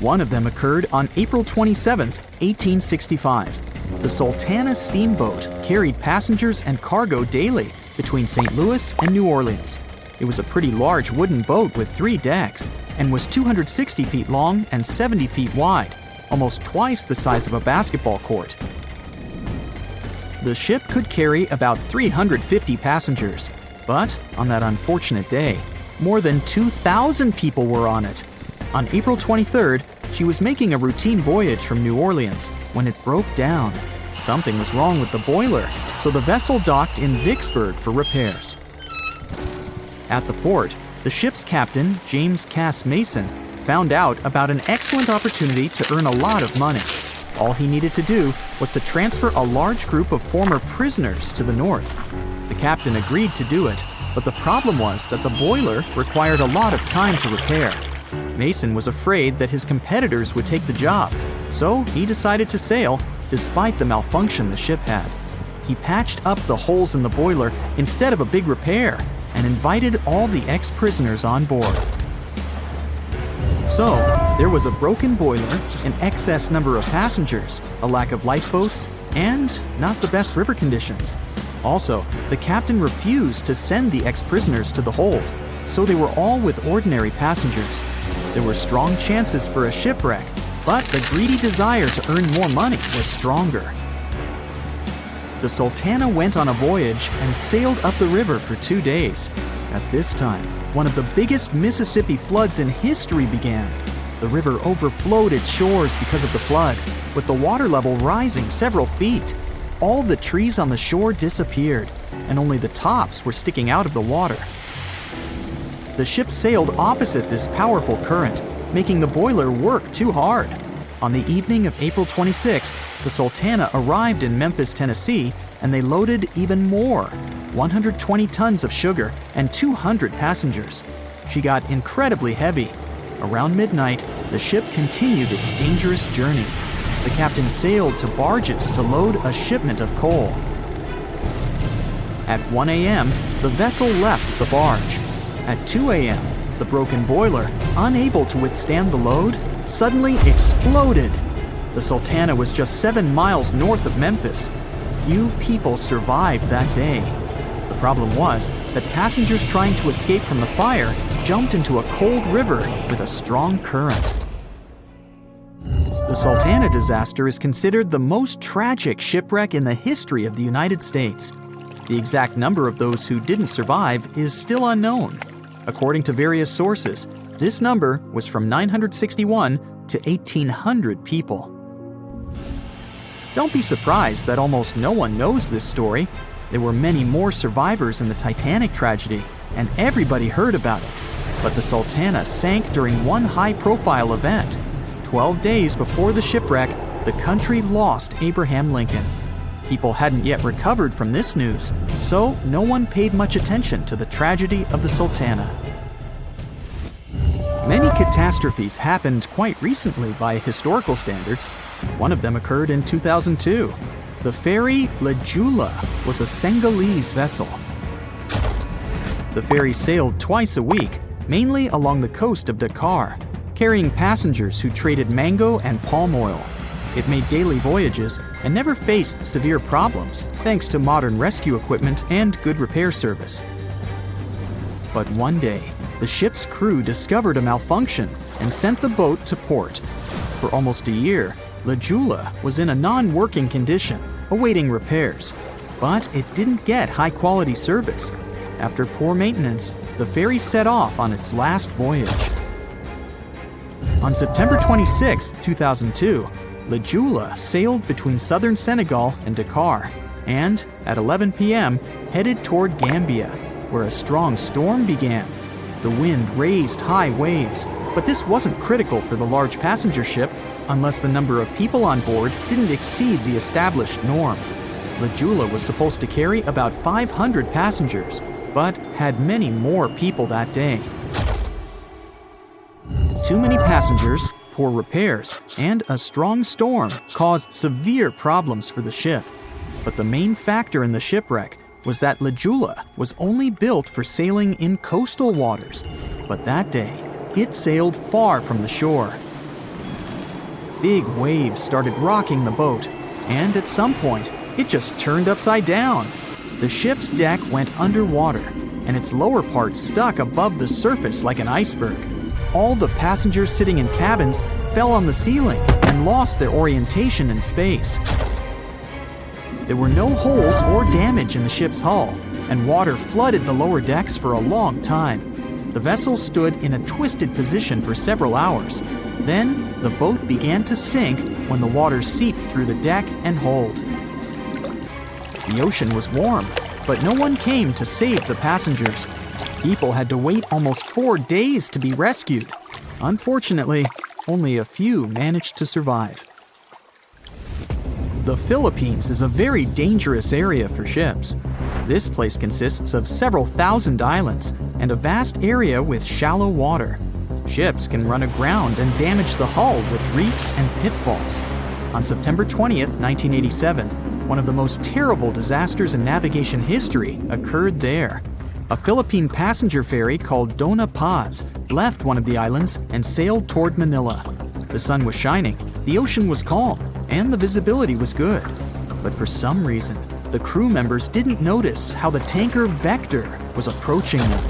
One of them occurred on April 27, 1865. The Sultana steamboat carried passengers and cargo daily between St. Louis and New Orleans. It was a pretty large wooden boat with 3 decks and was 260 feet long and 70 feet wide, almost twice the size of a basketball court. The ship could carry about 350 passengers, but on that unfortunate day, more than 2,000 people were on it. On April 23rd, she was making a routine voyage from New Orleans when it broke down. Something was wrong with the boiler, so the vessel docked in Vicksburg for repairs. At the port, the ship's captain, James Cass Mason, found out about an excellent opportunity to earn a lot of money. All he needed to do was to transfer a large group of former prisoners to the north. The captain agreed to do it, but the problem was that the boiler required a lot of time to repair. Mason was afraid that his competitors would take the job, so he decided to sail despite the malfunction the ship had. He patched up the holes in the boiler instead of a big repair and invited all the ex-prisoners on board. So, there was a broken boiler, an excess number of passengers, a lack of lifeboats, and not the best river conditions. Also, the captain refused to send the ex-prisoners to the hold, so they were all with ordinary passengers. There were strong chances for a shipwreck, but the greedy desire to earn more money was stronger. The Sultana went on a voyage and sailed up the river for 2 days. At this time, one of the biggest Mississippi floods in history began. The river overflowed its shores because of the flood, with the water level rising several feet. All the trees on the shore disappeared, and only the tops were sticking out of the water. The ship sailed opposite this powerful current, making the boiler work too hard. On the evening of April 26th, the Sultana arrived in Memphis, Tennessee, and they loaded even more, 120 tons of sugar and 200 passengers. She got incredibly heavy. Around midnight, the ship continued its dangerous journey. The captain sailed to barges to load a shipment of coal. At 1 a.m., the vessel left the barge. At 2 a.m., the broken boiler, unable to withstand the load, suddenly exploded. The Sultana was just 7 miles north of Memphis. Few people survived that day. The problem was that passengers trying to escape from the fire jumped into a cold river with a strong current. The Sultana disaster is considered the most tragic shipwreck in the history of the United States. The exact number of those who didn't survive is still unknown. According to various sources, this number was from 961 to 1,800 people. Don't be surprised that almost no one knows this story. There were many more survivors in the Titanic tragedy, and everybody heard about it. But the Sultana sank during one high-profile event. 12 days before the shipwreck, the country lost Abraham Lincoln. People hadn't yet recovered from this news, so no one paid much attention to the tragedy of the Sultana. Many catastrophes happened quite recently by historical standards. One of them occurred in 2002. The ferry La Jula was a Senegalese vessel. The ferry sailed twice a week, mainly along the coast of Dakar, carrying passengers who traded mango and palm oil. It made daily voyages and never faced severe problems thanks to modern rescue equipment and good repair service. But one day, the ship's crew discovered a malfunction and sent the boat to port. For almost a year, La Jula was in a non-working condition, awaiting repairs. But it didn't get high-quality service. After poor maintenance, the ferry set off on its last voyage. On September 26, 2002, La Jula sailed between southern Senegal and Dakar, and at 11 p.m. headed toward Gambia, where a strong storm began. The wind raised high waves, but this wasn't critical for the large passenger ship unless the number of people on board didn't exceed the established norm. La Jula was supposed to carry about 500 passengers, but had many more people that day. Too many passengers, poor repairs, and a strong storm caused severe problems for the ship. But the main factor in the shipwreck was that La Jula was only built for sailing in coastal waters, but that day, it sailed far from the shore. Big waves started rocking the boat, and at some point, it just turned upside down. The ship's deck went underwater, and its lower part stuck above the surface like an iceberg. All the passengers sitting in cabins fell on the ceiling and lost their orientation in space. There were no holes or damage in the ship's hull, and water flooded the lower decks for a long time. The vessel stood in a twisted position for several hours. Then, the boat began to sink when the water seeped through the deck and hold. The ocean was warm, but no one came to save the passengers. People had to wait almost 4 days to be rescued. Unfortunately, only a few managed to survive. The Philippines is a very dangerous area for ships. This place consists of several thousand islands and a vast area with shallow water. Ships can run aground and damage the hull with reefs and pitfalls. On September 20th, 1987, one of the most terrible disasters in navigation history occurred there. A Philippine passenger ferry called Dona Paz left one of the islands and sailed toward Manila. The sun was shining, the ocean was calm, and the visibility was good. But for some reason, the crew members didn't notice how the tanker Vector was approaching them.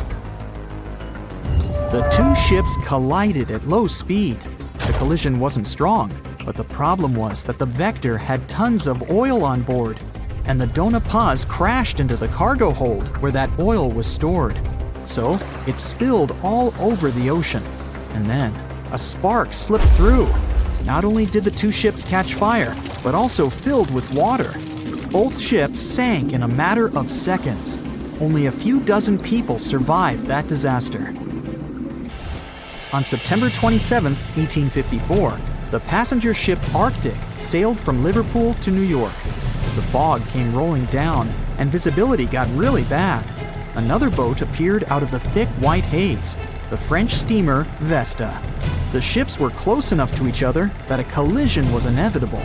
The two ships collided at low speed. The collision wasn't strong, but the problem was that the Vector had tons of oil on board, and the Dona Paz crashed into the cargo hold where that oil was stored. So it spilled all over the ocean, and then a spark slipped through. Not only did the two ships catch fire, but also filled with water. Both ships sank in a matter of seconds. Only a few dozen people survived that disaster. On September 27, 1854, the passenger ship Arctic sailed from Liverpool to New York. The fog came rolling down, and visibility got really bad. Another boat appeared out of the thick white haze, the French steamer Vesta. The ships were close enough to each other that a collision was inevitable.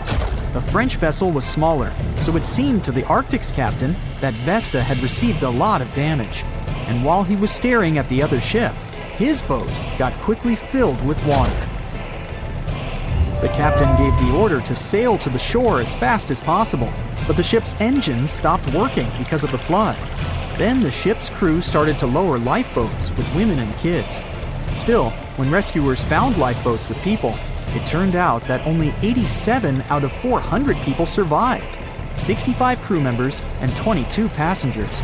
The French vessel was smaller, so it seemed to the Arctic's captain that Vesta had received a lot of damage. And while he was staring at the other ship, his boat got quickly filled with water. The captain gave the order to sail to the shore as fast as possible, but the ship's engines stopped working because of the flood. Then the ship's crew started to lower lifeboats with women and kids. Still, when rescuers found lifeboats with people, it turned out that only 87 out of 400 people survived, 65 crew members and 22 passengers.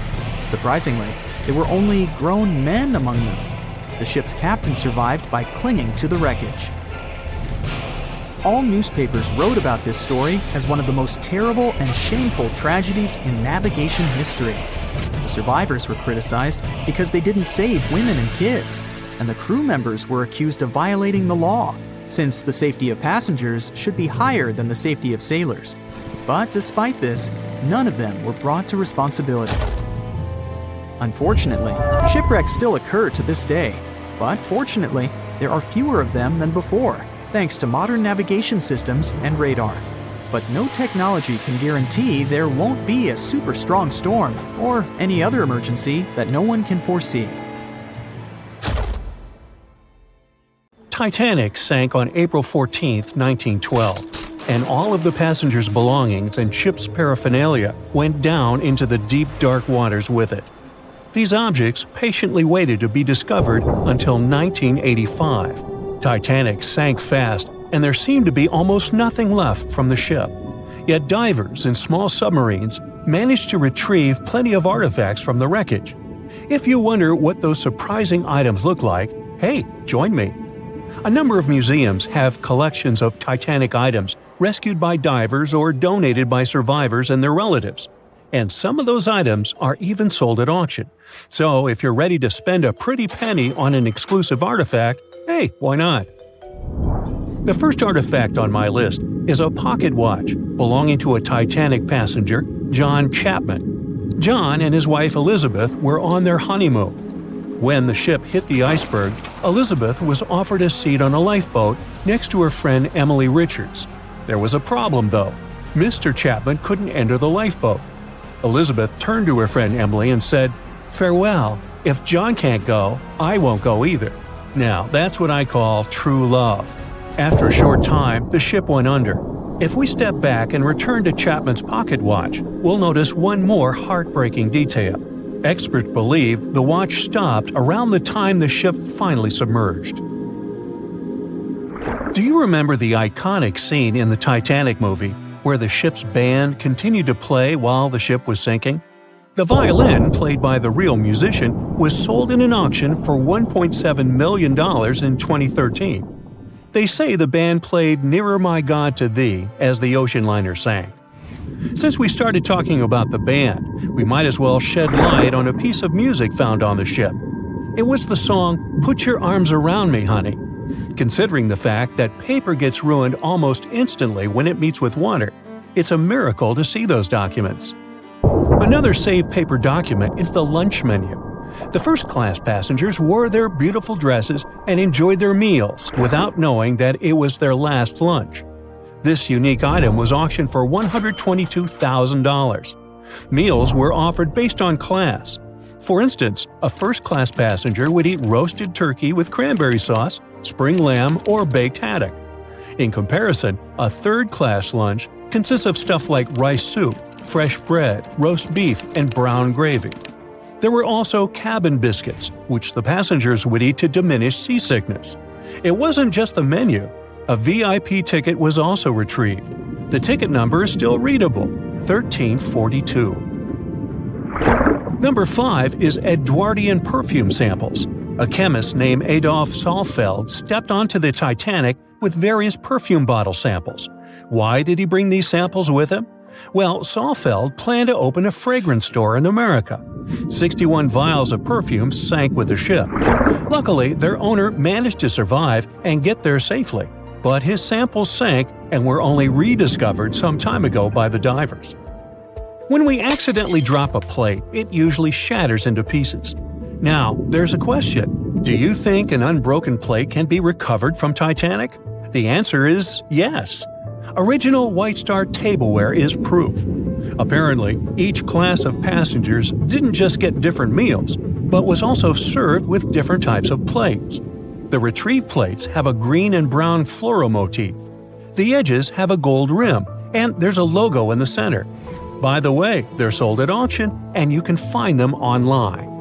Surprisingly, there were only grown men among them. The ship's captain survived by clinging to the wreckage. All newspapers wrote about this story as one of the most terrible and shameful tragedies in navigation history. The survivors were criticized because they didn't save women and kids, and the crew members were accused of violating the law, since the safety of passengers should be higher than the safety of sailors. But despite this, none of them were brought to responsibility. Unfortunately, shipwrecks still occur to this day, but fortunately, there are fewer of them than before, thanks to modern navigation systems and radar. But no technology can guarantee there won't be a super strong storm or any other emergency that no one can foresee.
Titanic sank on April 14, 1912, and all of the passengers' belongings and ship's paraphernalia went down into the deep, dark waters with it. These objects patiently waited to be discovered until 1985. Titanic sank fast, and there seemed to be almost nothing left from the ship. Yet divers in small submarines managed to retrieve plenty of artifacts from the wreckage. If you wonder what those surprising items look like, hey, join me. A number of museums have collections of Titanic items rescued by divers or donated by survivors and their relatives. And some of those items are even sold at auction. So if you're ready to spend a pretty penny on an exclusive artifact, hey, why not? The first artifact on my list is a pocket watch belonging to a Titanic passenger, John Chapman. John and his wife Elizabeth were on their honeymoon. When the ship hit the iceberg, Elizabeth was offered a seat on a lifeboat next to her friend Emily Richards. There was a problem, though. Mr. Chapman couldn't enter the lifeboat. Elizabeth turned to her friend Emily and said, "Farewell. If John can't go, I won't go either." Now, that's what I call true love. After a short time, the ship went under. If we step back and return to Chapman's pocket watch, we'll notice one more heartbreaking detail. Experts believe the watch stopped around the time the ship finally submerged. Do you remember the iconic scene in the Titanic movie where the ship's band continued to play while the ship was sinking? The violin, played by the real musician, was sold in an auction for $1.7 million in 2013. They say the band played Nearer My God to Thee as the ocean liner sank. Since we started talking about the band, we might as well shed light on a piece of music found on the ship. It was the song Put Your Arms Around Me, Honey. Considering the fact that paper gets ruined almost instantly when it meets with water, It's a miracle to see those documents. Another saved paper document is the lunch menu. The first-class passengers wore their beautiful dresses and enjoyed their meals without knowing that it was their last lunch. This unique item was auctioned for $122,000. Meals were offered based on class. For instance, a first-class passenger would eat roasted turkey with cranberry sauce, spring lamb, or baked haddock. In comparison, a third-class lunch consists of stuff like rice soup, fresh bread, roast beef, and brown gravy. There were also cabin biscuits, which the passengers would eat to diminish seasickness. It wasn't just the menu. A VIP ticket was also retrieved. The ticket number is still readable, 1342. Number 5 is Edwardian perfume samples. A chemist named Adolf Saalfeld stepped onto the Titanic with various perfume bottle samples. Why did he bring these samples with him? Well, Saalfeld planned to open a fragrance store in America. 61 vials of perfume sank with the ship. Luckily, their owner managed to survive and get there safely, but his samples sank and were only rediscovered some time ago by the divers. When we accidentally drop a plate, it usually shatters into pieces. Now, there's a question. Do you think an unbroken plate can be recovered from Titanic? The answer is yes. Original White Star tableware is proof. Apparently, each class of passengers didn't just get different meals, but was also served with different types of plates. The retrieved plates have a green and brown floral motif. The edges have a gold rim, and there's a logo in the center. By the way, they're sold at auction, and you can find them online.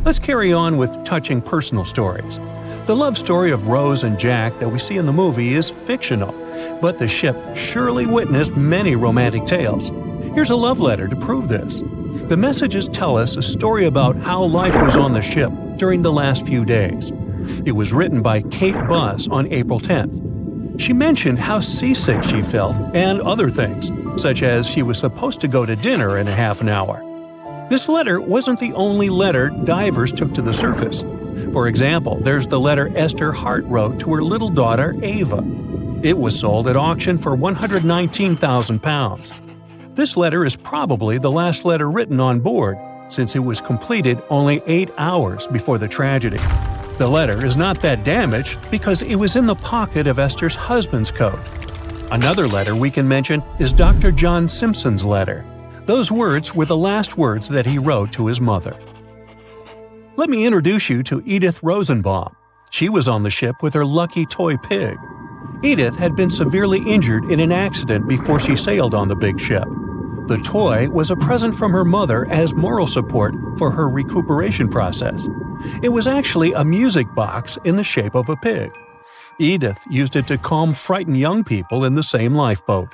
Let's carry on with touching personal stories. The love story of Rose and Jack that we see in the movie is fictional, but the ship surely witnessed many romantic tales. Here's a love letter to prove this. The messages tell us a story about how life was on the ship during the last few days. It was written by Kate Buss on April 10th. She mentioned how seasick she felt and other things, such as she was supposed to go to dinner in a half an hour. This letter wasn't the only letter divers took to the surface. For example, there's the letter Esther Hart wrote to her little daughter Ava. It was sold at auction for £119,000. This letter is probably the last letter written on board, since it was completed only 8 hours before the tragedy. The letter is not that damaged because it was in the pocket of Esther's husband's coat. Another letter we can mention is Dr. John Simpson's letter. Those words were the last words that he wrote to his mother. Let me introduce you to Edith Rosenbaum. She was on the ship with her lucky toy pig. Edith had been severely injured in an accident before she sailed on the big ship. The toy was a present from her mother as moral support for her recuperation process. It was actually a music box in the shape of a pig. Edith used it to calm frightened young people in the same lifeboat.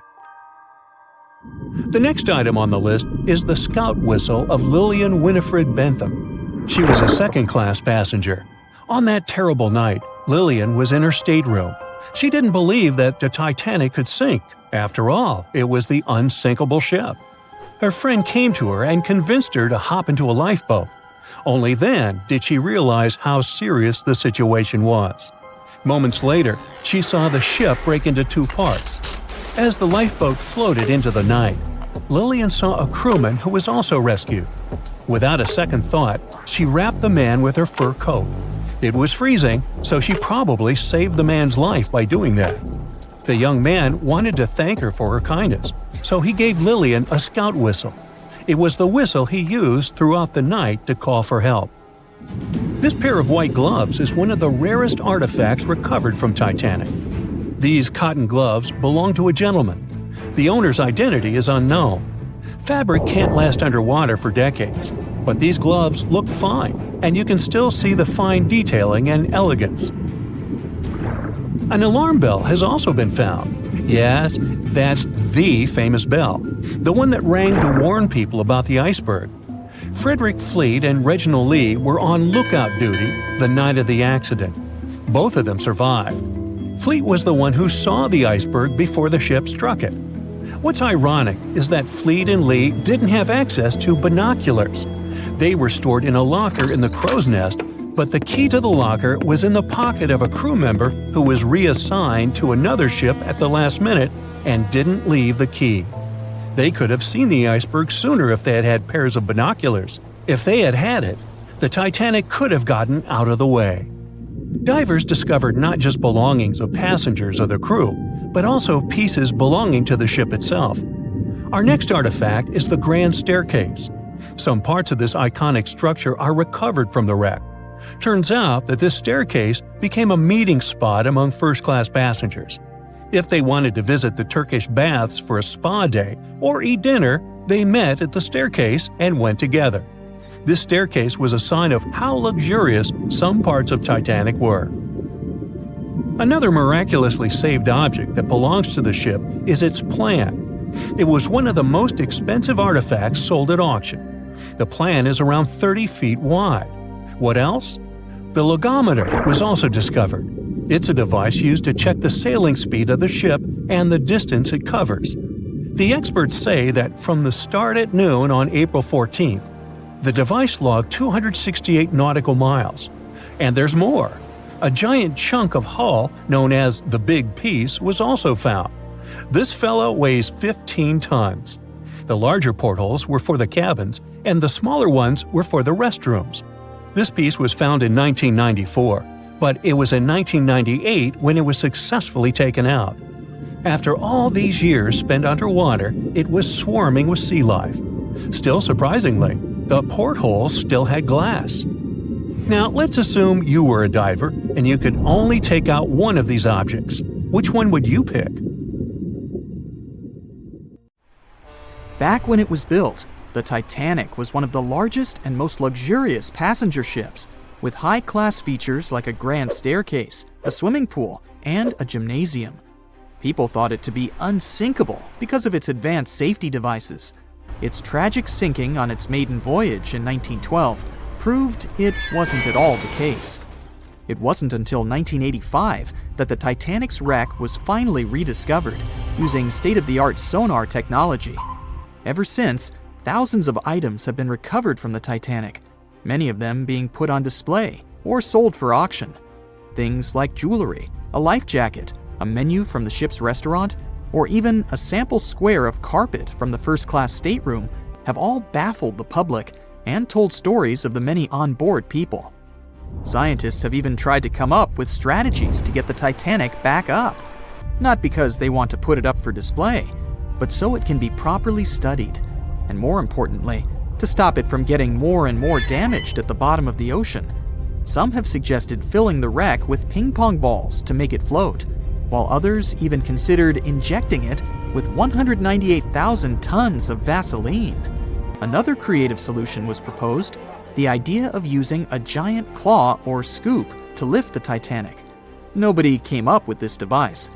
The next item on the list is the scout whistle of Lillian Winifred Bentham. She was a second-class passenger. On that terrible night, Lillian was in her stateroom. She didn't believe that the Titanic could sink. After all, it was the unsinkable ship. Her friend came to her and convinced her to hop into a lifeboat. Only then did she realize how serious the situation was. Moments later, she saw the ship break into 2 parts. As the lifeboat floated into the night, Lillian saw a crewman who was also rescued. Without a second thought, she wrapped the man with her fur coat. It was freezing, so she probably saved the man's life by doing that. The young man wanted to thank her for her kindness, so he gave Lillian a scout whistle. It was the whistle he used throughout the night to call for help. This pair of white gloves is one of the rarest artifacts recovered from Titanic. These cotton gloves belong to a gentleman. The owner's identity is unknown. Fabric can't last underwater for decades, but these gloves look fine, and you can still see the fine detailing and elegance. An alarm bell has also been found. Yes, that's the famous bell, the one that rang to warn people about the iceberg. Frederick Fleet and Reginald Lee were on lookout duty the night of the accident. Both of them survived. Fleet was the one who saw the iceberg before the ship struck it. What's ironic is that Fleet and Lee didn't have access to binoculars. They were stored in a locker in the crow's nest, but the key to the locker was in the pocket of a crew member who was reassigned to another ship at the last minute and didn't leave the key. They could have seen the iceberg sooner if they had had pairs of binoculars. If they had had it, the Titanic could have gotten out of the way. Divers discovered not just belongings of passengers or the crew, but also pieces belonging to the ship itself. Our next artifact is the Grand Staircase. Some parts of this iconic structure are recovered from the wreck. Turns out that this staircase became a meeting spot among first-class passengers. If they wanted to visit the Turkish baths for a spa day or eat dinner, they met at the staircase and went together. This staircase was a sign of how luxurious some parts of Titanic were. Another miraculously saved object that belongs to the ship is its plan. It was one of the most expensive artifacts sold at auction. The plan is around 30 feet wide. What else? The logometer was also discovered. It's a device used to check the sailing speed of the ship and the distance it covers. The experts say that from the start at noon on April 14th, the device logged 268 nautical miles. And there's more. A giant chunk of hull, known as the Big Piece, was also found. This fellow weighs 15 tons. The larger portholes were for the cabins, and the smaller ones were for the restrooms. This piece was found in 1994, but it was in 1998 when it was successfully taken out. After all these years spent underwater, it was swarming with sea life. Still surprisingly, the portholes still had glass. Now, let's assume you were a diver and you could only take out one of these objects. Which one would you pick?
Back when it was built, the Titanic was one of the largest and most luxurious passenger ships, with high-class features like a grand staircase, a swimming pool, and a gymnasium. People thought it to be unsinkable because of its advanced safety devices. Its tragic sinking on its maiden voyage in 1912 proved it wasn't at all the case. It wasn't until 1985 that the Titanic's wreck was finally rediscovered using state-of-the-art sonar technology. Ever since, thousands of items have been recovered from the Titanic, many of them being put on display or sold for auction. Things like jewelry, a life jacket, a menu from the ship's restaurant, or even a sample square of carpet from the first-class stateroom have all baffled the public and told stories of the many on-board people. Scientists have even tried to come up with strategies to get the Titanic back up. Not because they want to put it up for display, but so it can be properly studied, and more importantly, to stop it from getting more and more damaged at the bottom of the ocean. Some have suggested filling the wreck with ping pong balls to make it float, while others even considered injecting it with 198,000 tons of Vaseline. Another creative solution was proposed, the idea of using a giant claw or scoop to lift the Titanic. Nobody came up with this device.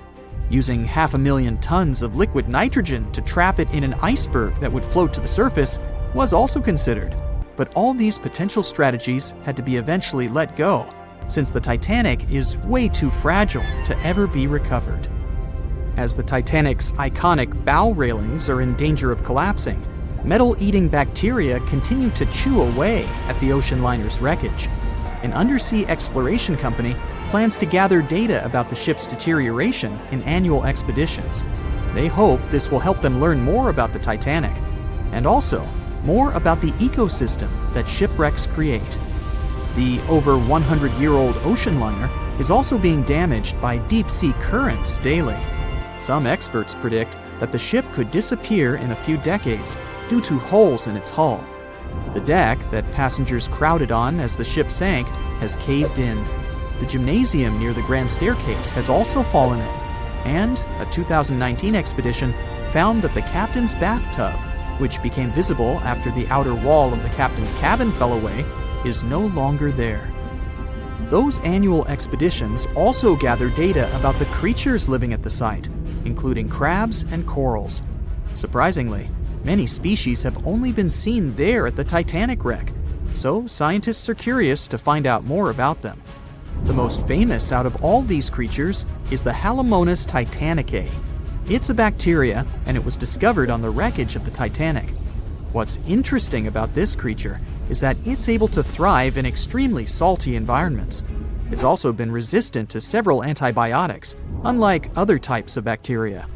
Using 500,000 tons of liquid nitrogen to trap it in an iceberg that would float to the surface was also considered, but all these potential strategies had to be eventually let go, since the Titanic is way too fragile to ever be recovered. As the Titanic's iconic bow railings are in danger of collapsing, metal-eating bacteria continue to chew away at the ocean liner's wreckage. An undersea exploration company plans to gather data about the ship's deterioration in annual expeditions. They hope this will help them learn more about the Titanic, and also more about the ecosystem that shipwrecks create. The over 100-year-old ocean liner is also being damaged by deep-sea currents daily. Some experts predict that the ship could disappear in a few decades due to holes in its hull. The deck that passengers crowded on as the ship sank has caved in. The gymnasium near the Grand Staircase has also fallen in, and a 2019 expedition found that the captain's bathtub, which became visible after the outer wall of the captain's cabin fell away, is no longer there. Those annual expeditions also gather data about the creatures living at the site, including crabs and corals. Surprisingly, many species have only been seen there at the Titanic wreck, so scientists are curious to find out more about them. The most famous out of all these creatures is the Halomonas titanicae. It's a bacteria, and it was discovered on the wreckage of the Titanic. What's interesting about this creature is that it's able to thrive in extremely salty environments. It's also been resistant to several antibiotics, unlike other types of bacteria.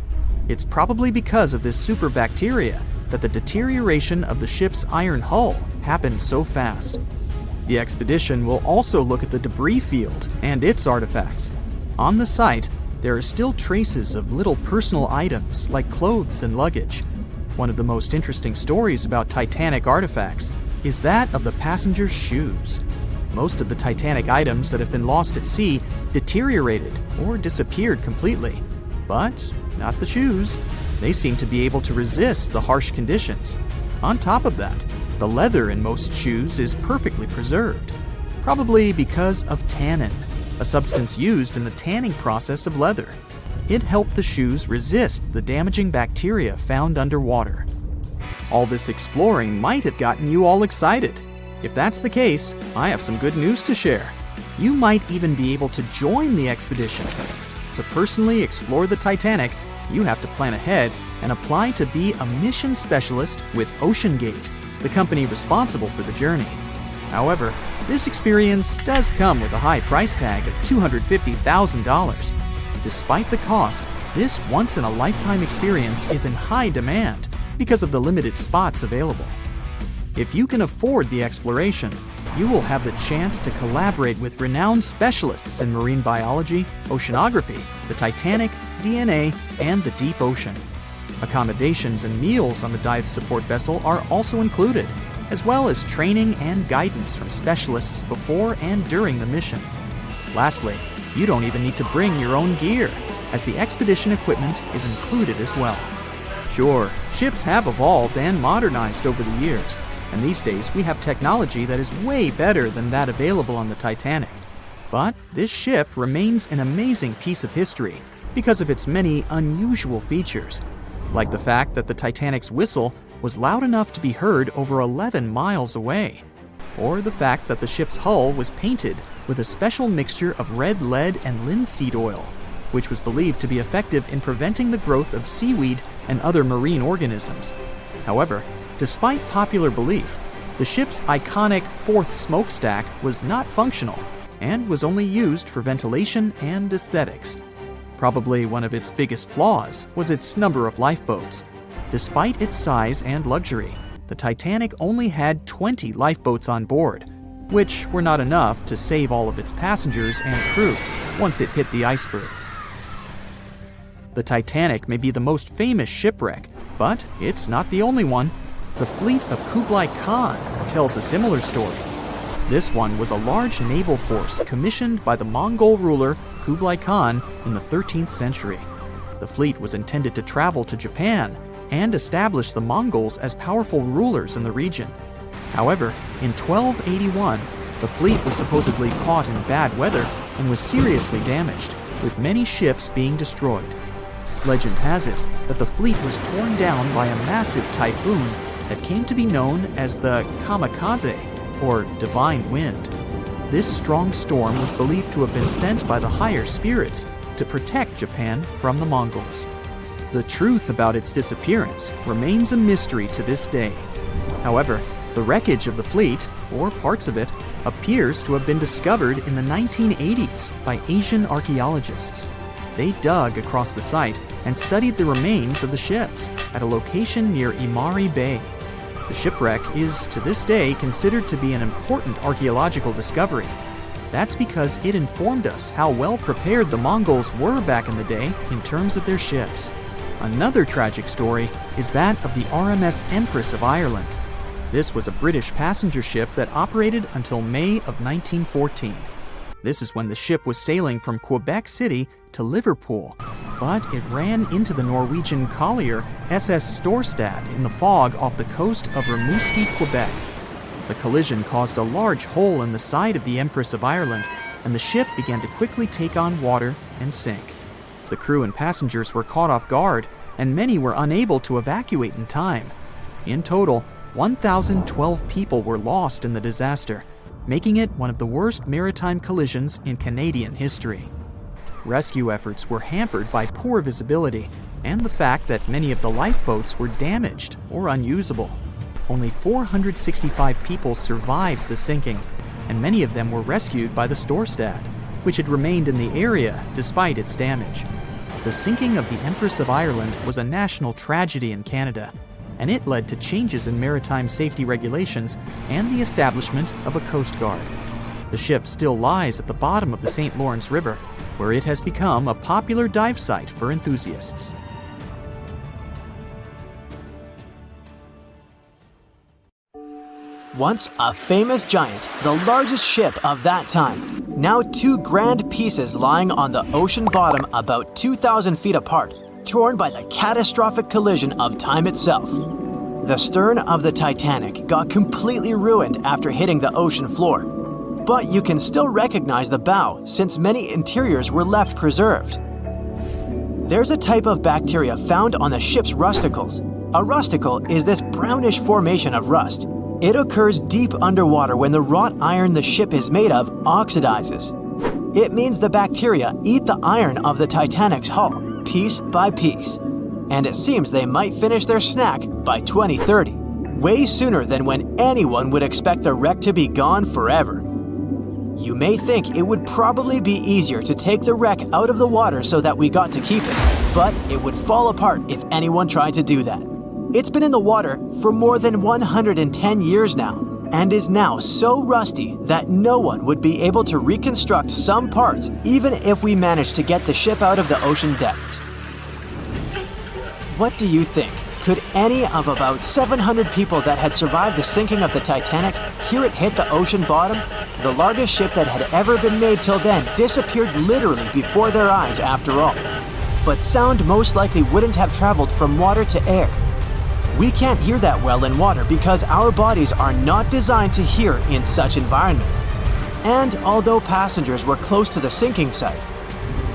It's probably because of this superbacteria that the deterioration of the ship's iron hull happened so fast. The expedition will also look at the debris field and its artifacts. On the site, there are still traces of little personal items like clothes and luggage. One of the most interesting stories about Titanic artifacts is that of the passengers' shoes. Most of the Titanic items that have been lost at sea deteriorated or disappeared completely. But not the shoes. They seem to be able to resist the harsh conditions. On top of that, the leather in most shoes is perfectly preserved, probably because of tannin, a substance used in the tanning process of leather. It helped the shoes resist the damaging bacteria found underwater. All this exploring might have gotten you all excited. If that's the case, I have some good news to share. You might even be able to join the expeditions. To personally explore the Titanic, you have to plan ahead and apply to be a mission specialist with OceanGate, the company responsible for the journey. However, this experience does come with a high price tag of $250,000. Despite the cost, this once-in-a-lifetime experience is in high demand because of the limited spots available. If you can afford the exploration, you will have the chance to collaborate with renowned specialists in marine biology, oceanography, the Titanic, DNA, and the deep ocean. Accommodations and meals on the dive support vessel are also included, as well as training and guidance from specialists before and during the mission. Lastly, you don't even need to bring your own gear, as the expedition equipment is included as well. Sure, ships have evolved and modernized over the years, and these days we have technology that is way better than that available on the Titanic. But this ship remains an amazing piece of history because of its many unusual features, like the fact that the Titanic's whistle was loud enough to be heard over 11 miles away, or the fact that the ship's hull was painted with a special mixture of red lead and linseed oil, which was believed to be effective in preventing the growth of seaweed and other marine organisms. However, despite popular belief, the ship's iconic fourth smokestack was not functional and was only used for ventilation and aesthetics. Probably one of its biggest flaws was its number of lifeboats. Despite its size and luxury, the Titanic only had 20 lifeboats on board, which were not enough to save all of its passengers and crew once it hit the iceberg. The Titanic may be the most famous shipwreck, but it's not the only one. The fleet of Kublai Khan tells a similar story. This one was a large naval force commissioned by the Mongol ruler Kublai Khan in the 13th century. The fleet was intended to travel to Japan and establish the Mongols as powerful rulers in the region. However, in 1281, the fleet was supposedly caught in bad weather and was seriously damaged, with many ships being destroyed. Legend has it that the fleet was torn down by a massive typhoon that came to be known as the kamikaze, or divine wind. This strong storm was believed to have been sent by the higher spirits to protect Japan from the Mongols. The truth about its disappearance remains a mystery to this day. However, the wreckage of the fleet, or parts of it, appears to have been discovered in the 1980s by Asian archaeologists. They dug across the site and studied the remains of the ships at a location near Imari Bay. The shipwreck is, to this day, considered to be an important archaeological discovery. That's because it informed us how well prepared the Mongols were back in the day in terms of their ships. Another tragic story is that of the RMS Empress of Ireland. This was a British passenger ship that operated until May of 1914. This is when the ship was sailing from Quebec City to Liverpool, but it ran into the Norwegian collier SS Storstad in the fog off the coast of Rimouski, Quebec. The collision caused a large hole in the side of the Empress of Ireland, and the ship began to quickly take on water and sink. The crew and passengers were caught off guard, and many were unable to evacuate in time. In total, 1,012 people were lost in the disaster, making it one of the worst maritime collisions in Canadian history. Rescue efforts were hampered by poor visibility and the fact that many of the lifeboats were damaged or unusable. Only 465 people survived the sinking, and many of them were rescued by the Storstad, which had remained in the area despite its damage. The sinking of the Empress of Ireland was a national tragedy in Canada, and it led to changes in maritime safety regulations and the establishment of a Coast Guard. The ship still lies at the bottom of the St. Lawrence River, where it has become a popular dive site for enthusiasts.
Once a famous giant, the largest ship of that time. Now two grand pieces lying on the ocean bottom about 2,000 feet apart, torn by the catastrophic collision of time itself. The stern of the Titanic got completely ruined after hitting the ocean floor. But you can still recognize the bow since many interiors were left preserved. There's a type of bacteria found on the ship's rusticles. A rusticle is this brownish formation of rust. It occurs deep underwater when the wrought iron the ship is made of oxidizes. It means the bacteria eat the iron of the Titanic's hull, piece by piece. And it seems they might finish their snack by 2030, way sooner than when anyone would expect the wreck to be gone forever. You may think it would probably be easier to take the wreck out of the water so that we got to keep it, but it would fall apart if anyone tried to do that. It's been in the water for more than 110 years now, and is now so rusty that no one would be able to reconstruct some parts even if we managed to get the ship out of the ocean depths. What do you think? Could any of about 700 people that had survived the sinking of the Titanic hear it hit the ocean bottom? The largest ship that had ever been made till then disappeared literally before their eyes after all. But sound most likely wouldn't have traveled from water to air. We can't hear that well in water because our bodies are not designed to hear in such environments. And although passengers were close to the sinking site,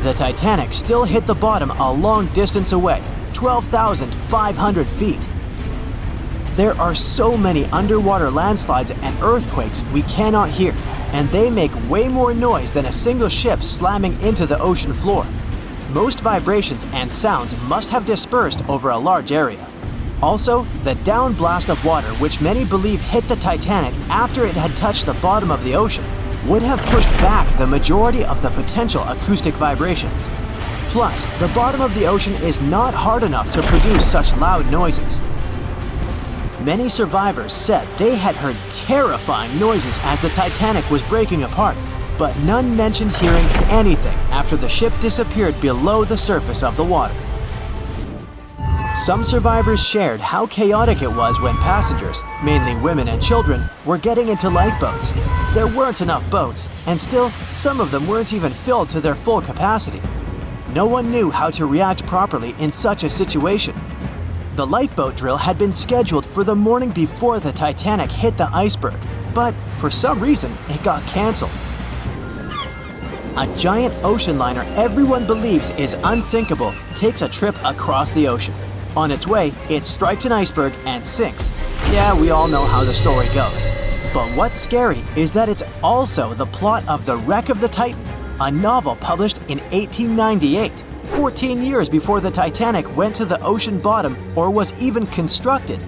the Titanic still hit the bottom a long distance away, 12,500 feet. There are so many underwater landslides and earthquakes we cannot hear, and they make way more noise than a single ship slamming into the ocean floor. Most vibrations and sounds must have dispersed over a large area. Also, the downblast of water, which many believe hit the Titanic after it had touched the bottom of the ocean, would have pushed back the majority of the potential acoustic vibrations. Plus, the bottom of the ocean is not hard enough to produce such loud noises. Many survivors said they had heard terrifying noises as the Titanic was breaking apart, but none mentioned hearing anything after the ship disappeared below the surface of the water. Some survivors shared how chaotic it was when passengers, mainly women and children, were getting into lifeboats. There weren't enough boats, and still, some of them weren't even filled to their full capacity. No one knew how to react properly in such a situation. The lifeboat drill had been scheduled for the morning before the Titanic hit the iceberg, but for some reason, it got canceled. A giant ocean liner everyone believes is unsinkable takes a trip across the ocean. On its way, it strikes an iceberg and sinks. Yeah, we all know how the story goes. But what's scary is that it's also the plot of The Wreck of the Titan, a novel published in 1898, 14 years before the Titanic went to the ocean bottom or was even constructed.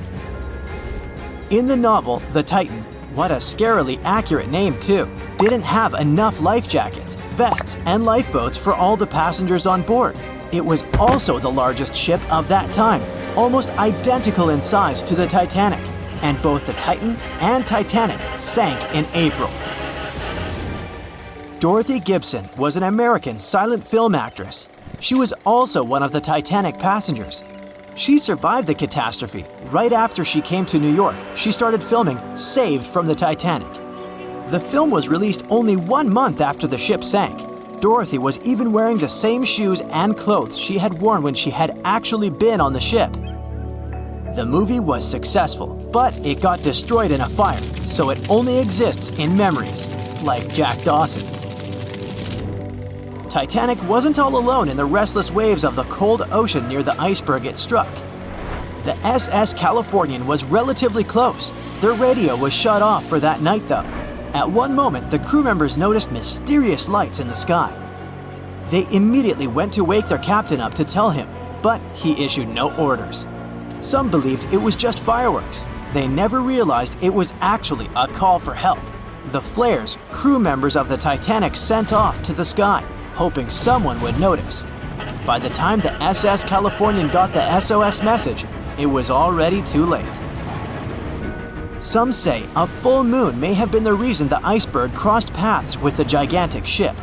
In the novel, the Titan, what a scarily accurate name too, didn't have enough life jackets, vests, and lifeboats for all the passengers on board. It was also the largest ship of that time, almost identical in size to the Titanic, and both the Titan and Titanic sank in April. Dorothy Gibson was an American silent film actress. She was also one of the Titanic passengers. She survived the catastrophe. Right after she came to New York, she started filming Saved from the Titanic. The film was released only 1 month after the ship sank. Dorothy was even wearing the same shoes and clothes she had worn when she had actually been on the ship. The movie was successful, but it got destroyed in a fire, so it only exists in memories, like Jack Dawson. Titanic wasn't all alone in the restless waves of the cold ocean near the iceberg it struck. The SS Californian was relatively close. Their radio was shut off for that night though. At one moment, the crew members noticed mysterious lights in the sky. They immediately went to wake their captain up to tell him, but he issued no orders. Some believed it was just fireworks. They never realized it was actually a call for help. The flares crew members of the Titanic sent off to the sky, hoping someone would notice. by the time the SS Californian got the SOS message, it was already too late. Some say a full moon may have been the reason the iceberg crossed paths with the gigantic ship.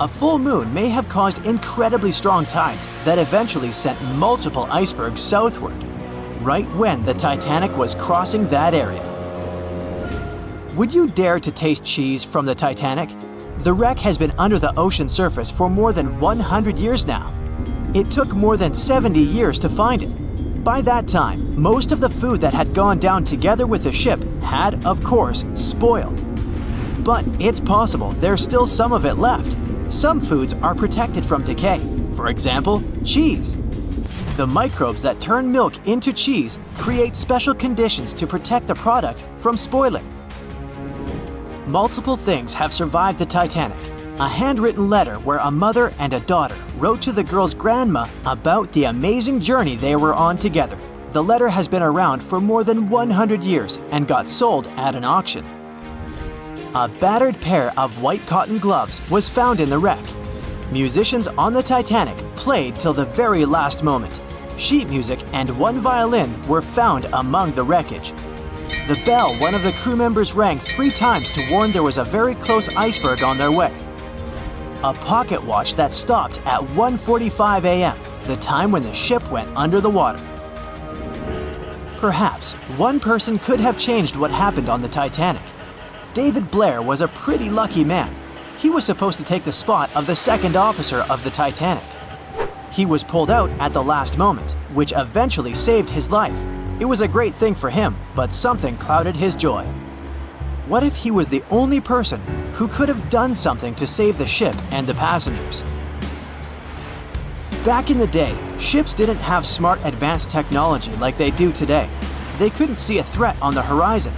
A full moon may have caused incredibly strong tides that eventually sent multiple icebergs southward, right when the Titanic was crossing that area. Would you dare to taste cheese from the Titanic? The wreck has been under the ocean surface for more than 100 years now. It took more than 70 years to find it. By that time, most of the food that had gone down together with the ship had, of course, spoiled. But it's possible there's still some of it left. Some foods are protected from decay. For example, cheese. The microbes that turn milk into cheese create special conditions to protect the product from spoiling. Multiple things have survived the Titanic. A handwritten letter where a mother and a daughter wrote to the girl's grandma about the amazing journey they were on together. The letter has been around for more than 100 years and got sold at an auction. A battered pair of white cotton gloves was found in the wreck. Musicians on the Titanic played till the very last moment. Sheet music and one violin were found among the wreckage. The bell one of the crew members rang 3 times to warn there was a very close iceberg on their way. A pocket watch that stopped at 1:45 a.m., the time when the ship went under the water. Perhaps one person could have changed what happened on the Titanic. David Blair was a pretty lucky man. He was supposed to take the spot of the second officer of the Titanic. He was pulled out at the last moment, which eventually saved his life. It was a great thing for him, but something clouded his joy. What if he was the only person who could have done something to save the ship and the passengers? Back in the day, ships didn't have smart advanced technology like they do today. They couldn't see a threat on the horizon.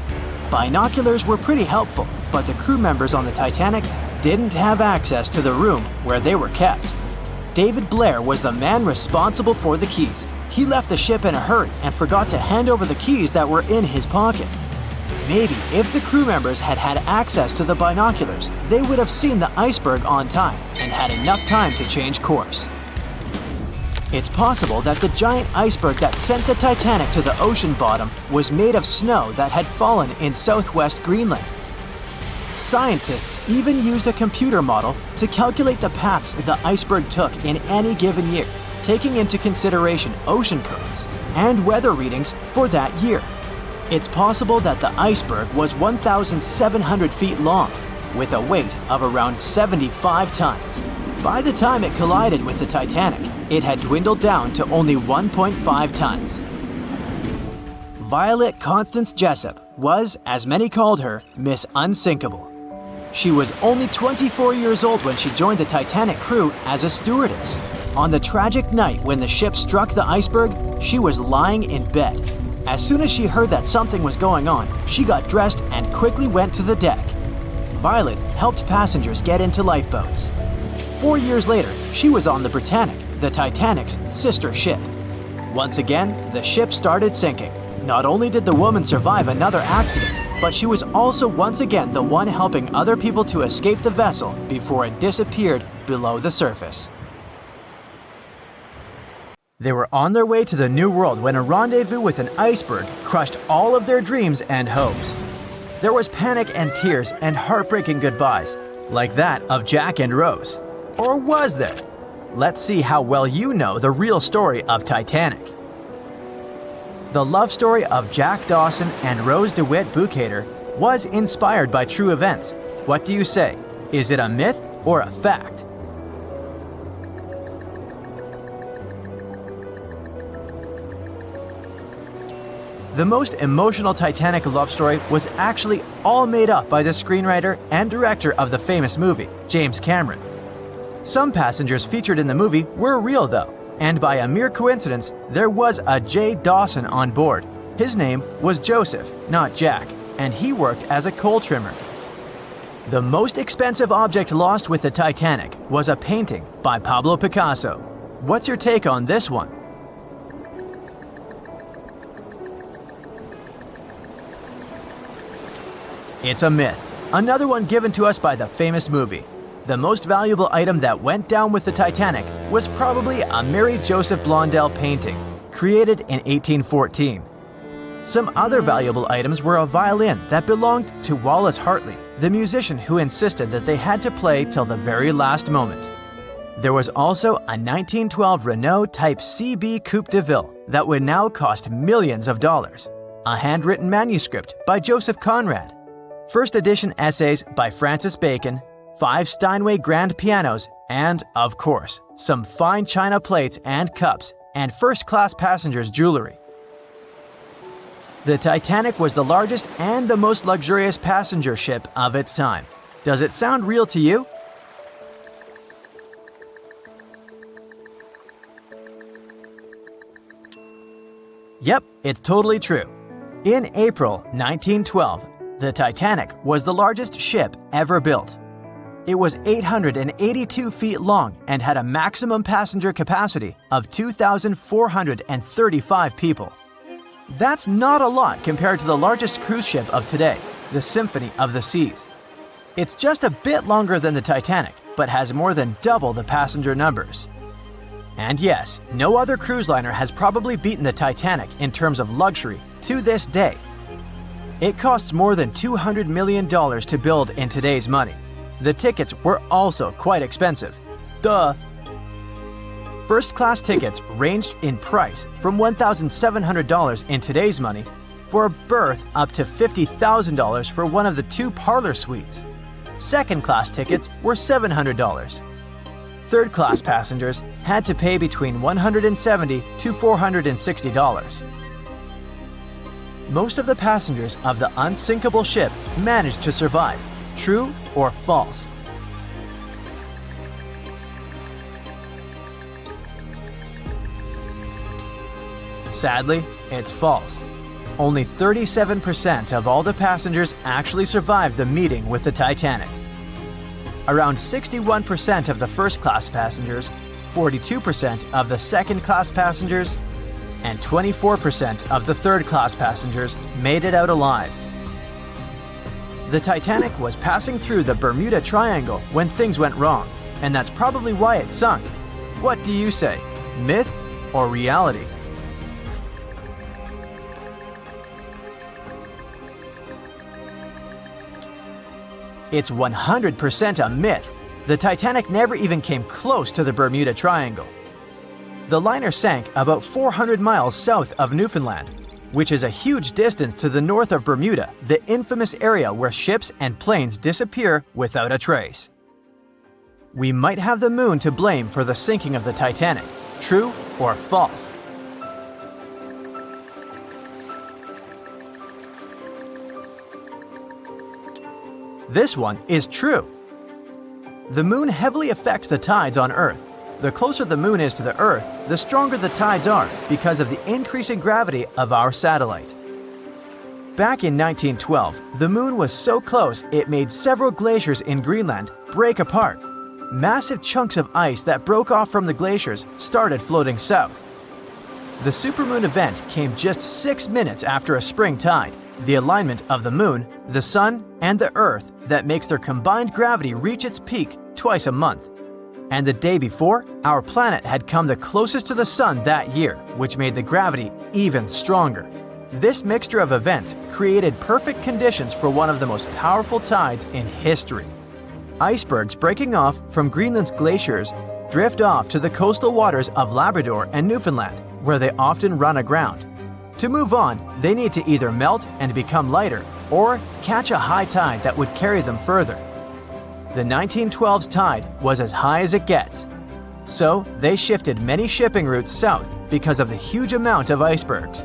Binoculars were pretty helpful, but the crew members on the Titanic didn't have access to the room where they were kept. David Blair was the man responsible for the keys. He left the ship in a hurry and forgot to hand over the keys that were in his pocket. Maybe if the crew members had had access to the binoculars, they would have seen the iceberg on time and had enough time to change course. It's possible that the giant iceberg that sent the Titanic to the ocean bottom was made of snow that had fallen in southwest Greenland. Scientists even used a computer model to calculate the paths the iceberg took in any given year, taking into consideration ocean currents and weather readings for that year. It's possible that the iceberg was 1,700 feet long, with a weight of around 75 tons. By the time it collided with the Titanic, it had dwindled down to only 1.5 tons. Violet Constance Jessup was, as many called her, Miss Unsinkable. She was only 24 years old when she joined the Titanic crew as a stewardess. On the tragic night when the ship struck the iceberg, she was lying in bed. As soon as she heard that something was going on, she got dressed and quickly went to the deck. Violet helped passengers get into lifeboats. 4 years later, she was on the Britannic, the Titanic's sister ship. Once again, the ship started sinking. Not only did the woman survive another accident, but she was also once again the one helping other people to escape the vessel before it disappeared below the surface. They were on their way to the New World when a rendezvous with an iceberg crushed all of their dreams and hopes. There was panic and tears and heartbreaking goodbyes, like that of Jack and Rose. Or was there? Let's see how well you know the real story of Titanic. The love story of Jack Dawson and Rose DeWitt Bukater was inspired by true events. What do you say? Is it a myth or a fact? The most emotional Titanic love story was actually all made up by the screenwriter and director of the famous movie, James Cameron. Some passengers featured in the movie were real though, and by a mere coincidence, there was a J. Dawson on board. His name was Joseph, not Jack, and he worked as a coal trimmer. The most expensive object lost with the Titanic was a painting by Pablo Picasso. What's your take on this one? It's a myth, another one given to us by the famous movie. the most valuable item that went down with the Titanic was probably a Mary Joseph Blondell painting, created in 1814. Some other valuable items were a violin that belonged to Wallace Hartley, the musician who insisted that they had to play till the very last moment. There was also a 1912 Renault Type CB Coupe de Ville that would now cost millions of dollars, a handwritten manuscript by Joseph Conrad, first edition essays by Francis Bacon, 5 Steinway grand pianos, and, of course, some fine china plates and cups and first-class passengers' jewelry. The Titanic was the largest and the most luxurious passenger ship of its time. Does it sound real to you? Yep, it's totally true. In April 1912, the Titanic was the largest ship ever built. It was 882 feet long and had a maximum passenger capacity of 2,435 people. That's not a lot compared to the largest cruise ship of today, the Symphony of the Seas. It's just a bit longer than the Titanic, but has more than double the passenger numbers. And yes, no other cruise liner has probably beaten the Titanic in terms of luxury to this day. It costs more than $200 million to build in today's money. The tickets were also quite expensive. Duh! First-class tickets ranged in price from $1,700 in today's money for a berth up to $50,000 for one of the 2 parlor suites. Second-class tickets were $700. Third-class passengers had to pay between $170 to $460. Most of the passengers of the unsinkable ship managed to survive. True or false? Sadly, it's false. Only 37% of all the passengers actually survived the meeting with the Titanic. Around 61% of the first-class passengers, 42% of the second-class passengers, and 24% of the third-class passengers made it out alive. The Titanic was passing through the Bermuda Triangle when things went wrong, and that's probably why it sunk. What do you say? Myth or reality? It's 100% a myth. The Titanic never even came close to the Bermuda Triangle. The liner sank about 400 miles south of Newfoundland, which is a huge distance to the north of Bermuda, the infamous area where ships and planes disappear without a trace. We might have the moon to blame for the sinking of the Titanic. True or false? This one is true. The moon heavily affects the tides on Earth. The closer the moon is to the Earth, the stronger the tides are because of the increasing gravity of our satellite. Back in 1912, the moon was so close it made several glaciers in Greenland break apart. Massive chunks of ice that broke off from the glaciers started floating south. The supermoon event came just 6 minutes after a spring tide, the alignment of the moon, the sun, and the Earth that makes their combined gravity reach its peak twice a month. And the day before, our planet had come the closest to the sun that year, which made the gravity even stronger. This mixture of events created perfect conditions for one of the most powerful tides in history. Icebergs breaking off from Greenland's glaciers drift off to the coastal waters of Labrador and Newfoundland, where they often run aground. To move on, they need to either melt and become lighter or catch a high tide that would carry them further. The 1912's tide was as high as it gets. So they shifted many shipping routes south because of the huge amount of icebergs.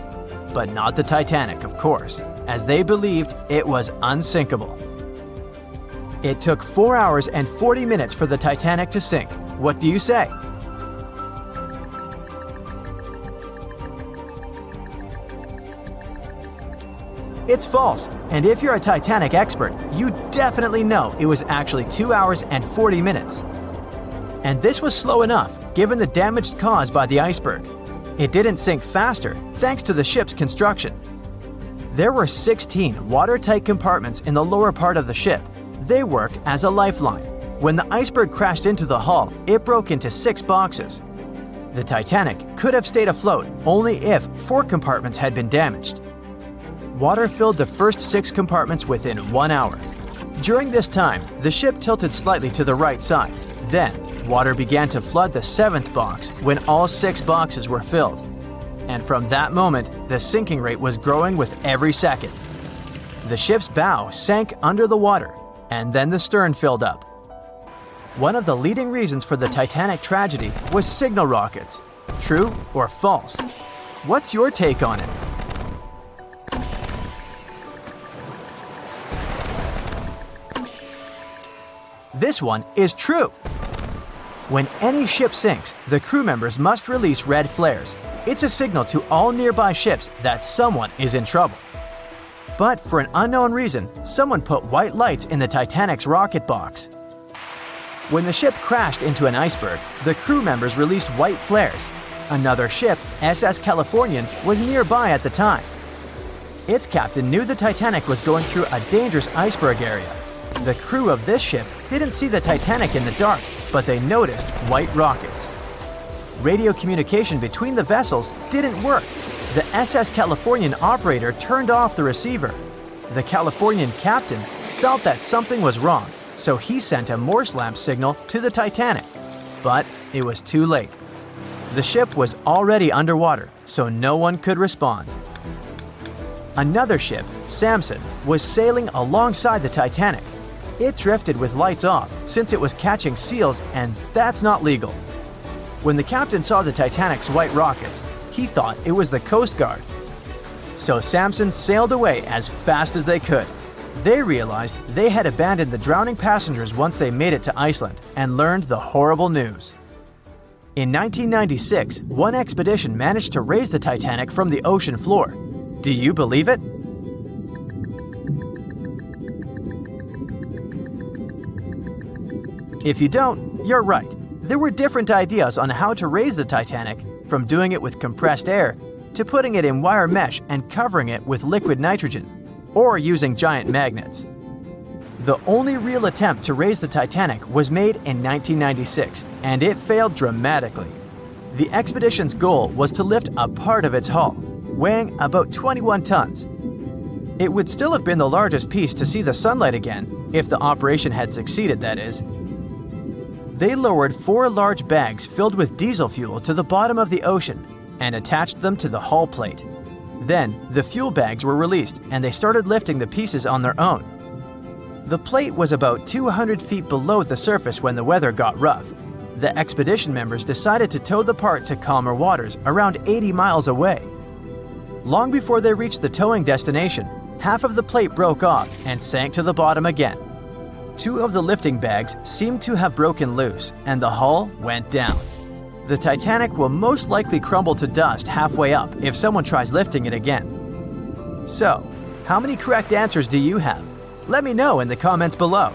But not the Titanic, of course, as they believed it was unsinkable. It took 4 hours and 40 minutes for the Titanic to sink. What do you say? It's false, and if you're a Titanic expert, you definitely know it was actually 2 hours and 40 minutes. And this was slow enough, given the damage caused by the iceberg. It didn't sink faster, thanks to the ship's construction. There were 16 watertight compartments in the lower part of the ship. They worked as a lifeline. When the iceberg crashed into the hull, it broke into 6 boxes. The Titanic could have stayed afloat only if 4 compartments had been damaged. Water filled the first 6 compartments within 1 hour. During this time, the ship tilted slightly to the right side. Then, water began to flood the 7th box when all 6 boxes were filled. And from that moment, the sinking rate was growing with every second. The ship's bow sank under the water, and then the stern filled up. One of the leading reasons for the Titanic tragedy was signal rockets. True or false? What's your take on it? This one is true. When any ship sinks, the crew members must release red flares. It's a signal to all nearby ships that someone is in trouble. But for an unknown reason, someone put white lights in the Titanic's rocket box. When the ship crashed into an iceberg, the crew members released white flares. Another ship, SS Californian, was nearby at the time. Its captain knew the Titanic was going through a dangerous iceberg area. The crew of this ship didn't see the Titanic in the dark, but they noticed white rockets. Radio communication between the vessels didn't work. The SS Californian operator turned off the receiver. The Californian captain felt that something was wrong, so he sent a Morse lamp signal to the Titanic. But it was too late. The ship was already underwater, so no one could respond. Another ship, Samson, was sailing alongside the Titanic. It drifted with lights off since it was catching seals, and that's not legal. When the captain saw the Titanic's white rockets, he thought it was the Coast Guard. So Samson sailed away as fast as they could. They realized they had abandoned the drowning passengers once they made it to Iceland and learned the horrible news. In 1996, one expedition managed to raise the Titanic from the ocean floor. Do you believe it? If you don't, you're right. There were different ideas on how to raise the Titanic, from doing it with compressed air to putting it in wire mesh and covering it with liquid nitrogen, or using giant magnets. The only real attempt to raise the Titanic was made in 1996, and it failed dramatically. The expedition's goal was to lift a part of its hull, weighing about 21 tons. It would still have been the largest piece to see the sunlight again, if the operation had succeeded, that is. They lowered 4 large bags filled with diesel fuel to the bottom of the ocean and attached them to the hull plate. Then, the fuel bags were released and they started lifting the pieces on their own. The plate was about 200 feet below the surface when the weather got rough. The expedition members decided to tow the part to calmer waters around 80 miles away. Long before they reached the towing destination, half of the plate broke off and sank to the bottom again. 2 of the lifting bags seemed to have broken loose and the hull went down. The Titanic will most likely crumble to dust halfway up if someone tries lifting it again. So, how many correct answers do you have? Let me know in the comments below.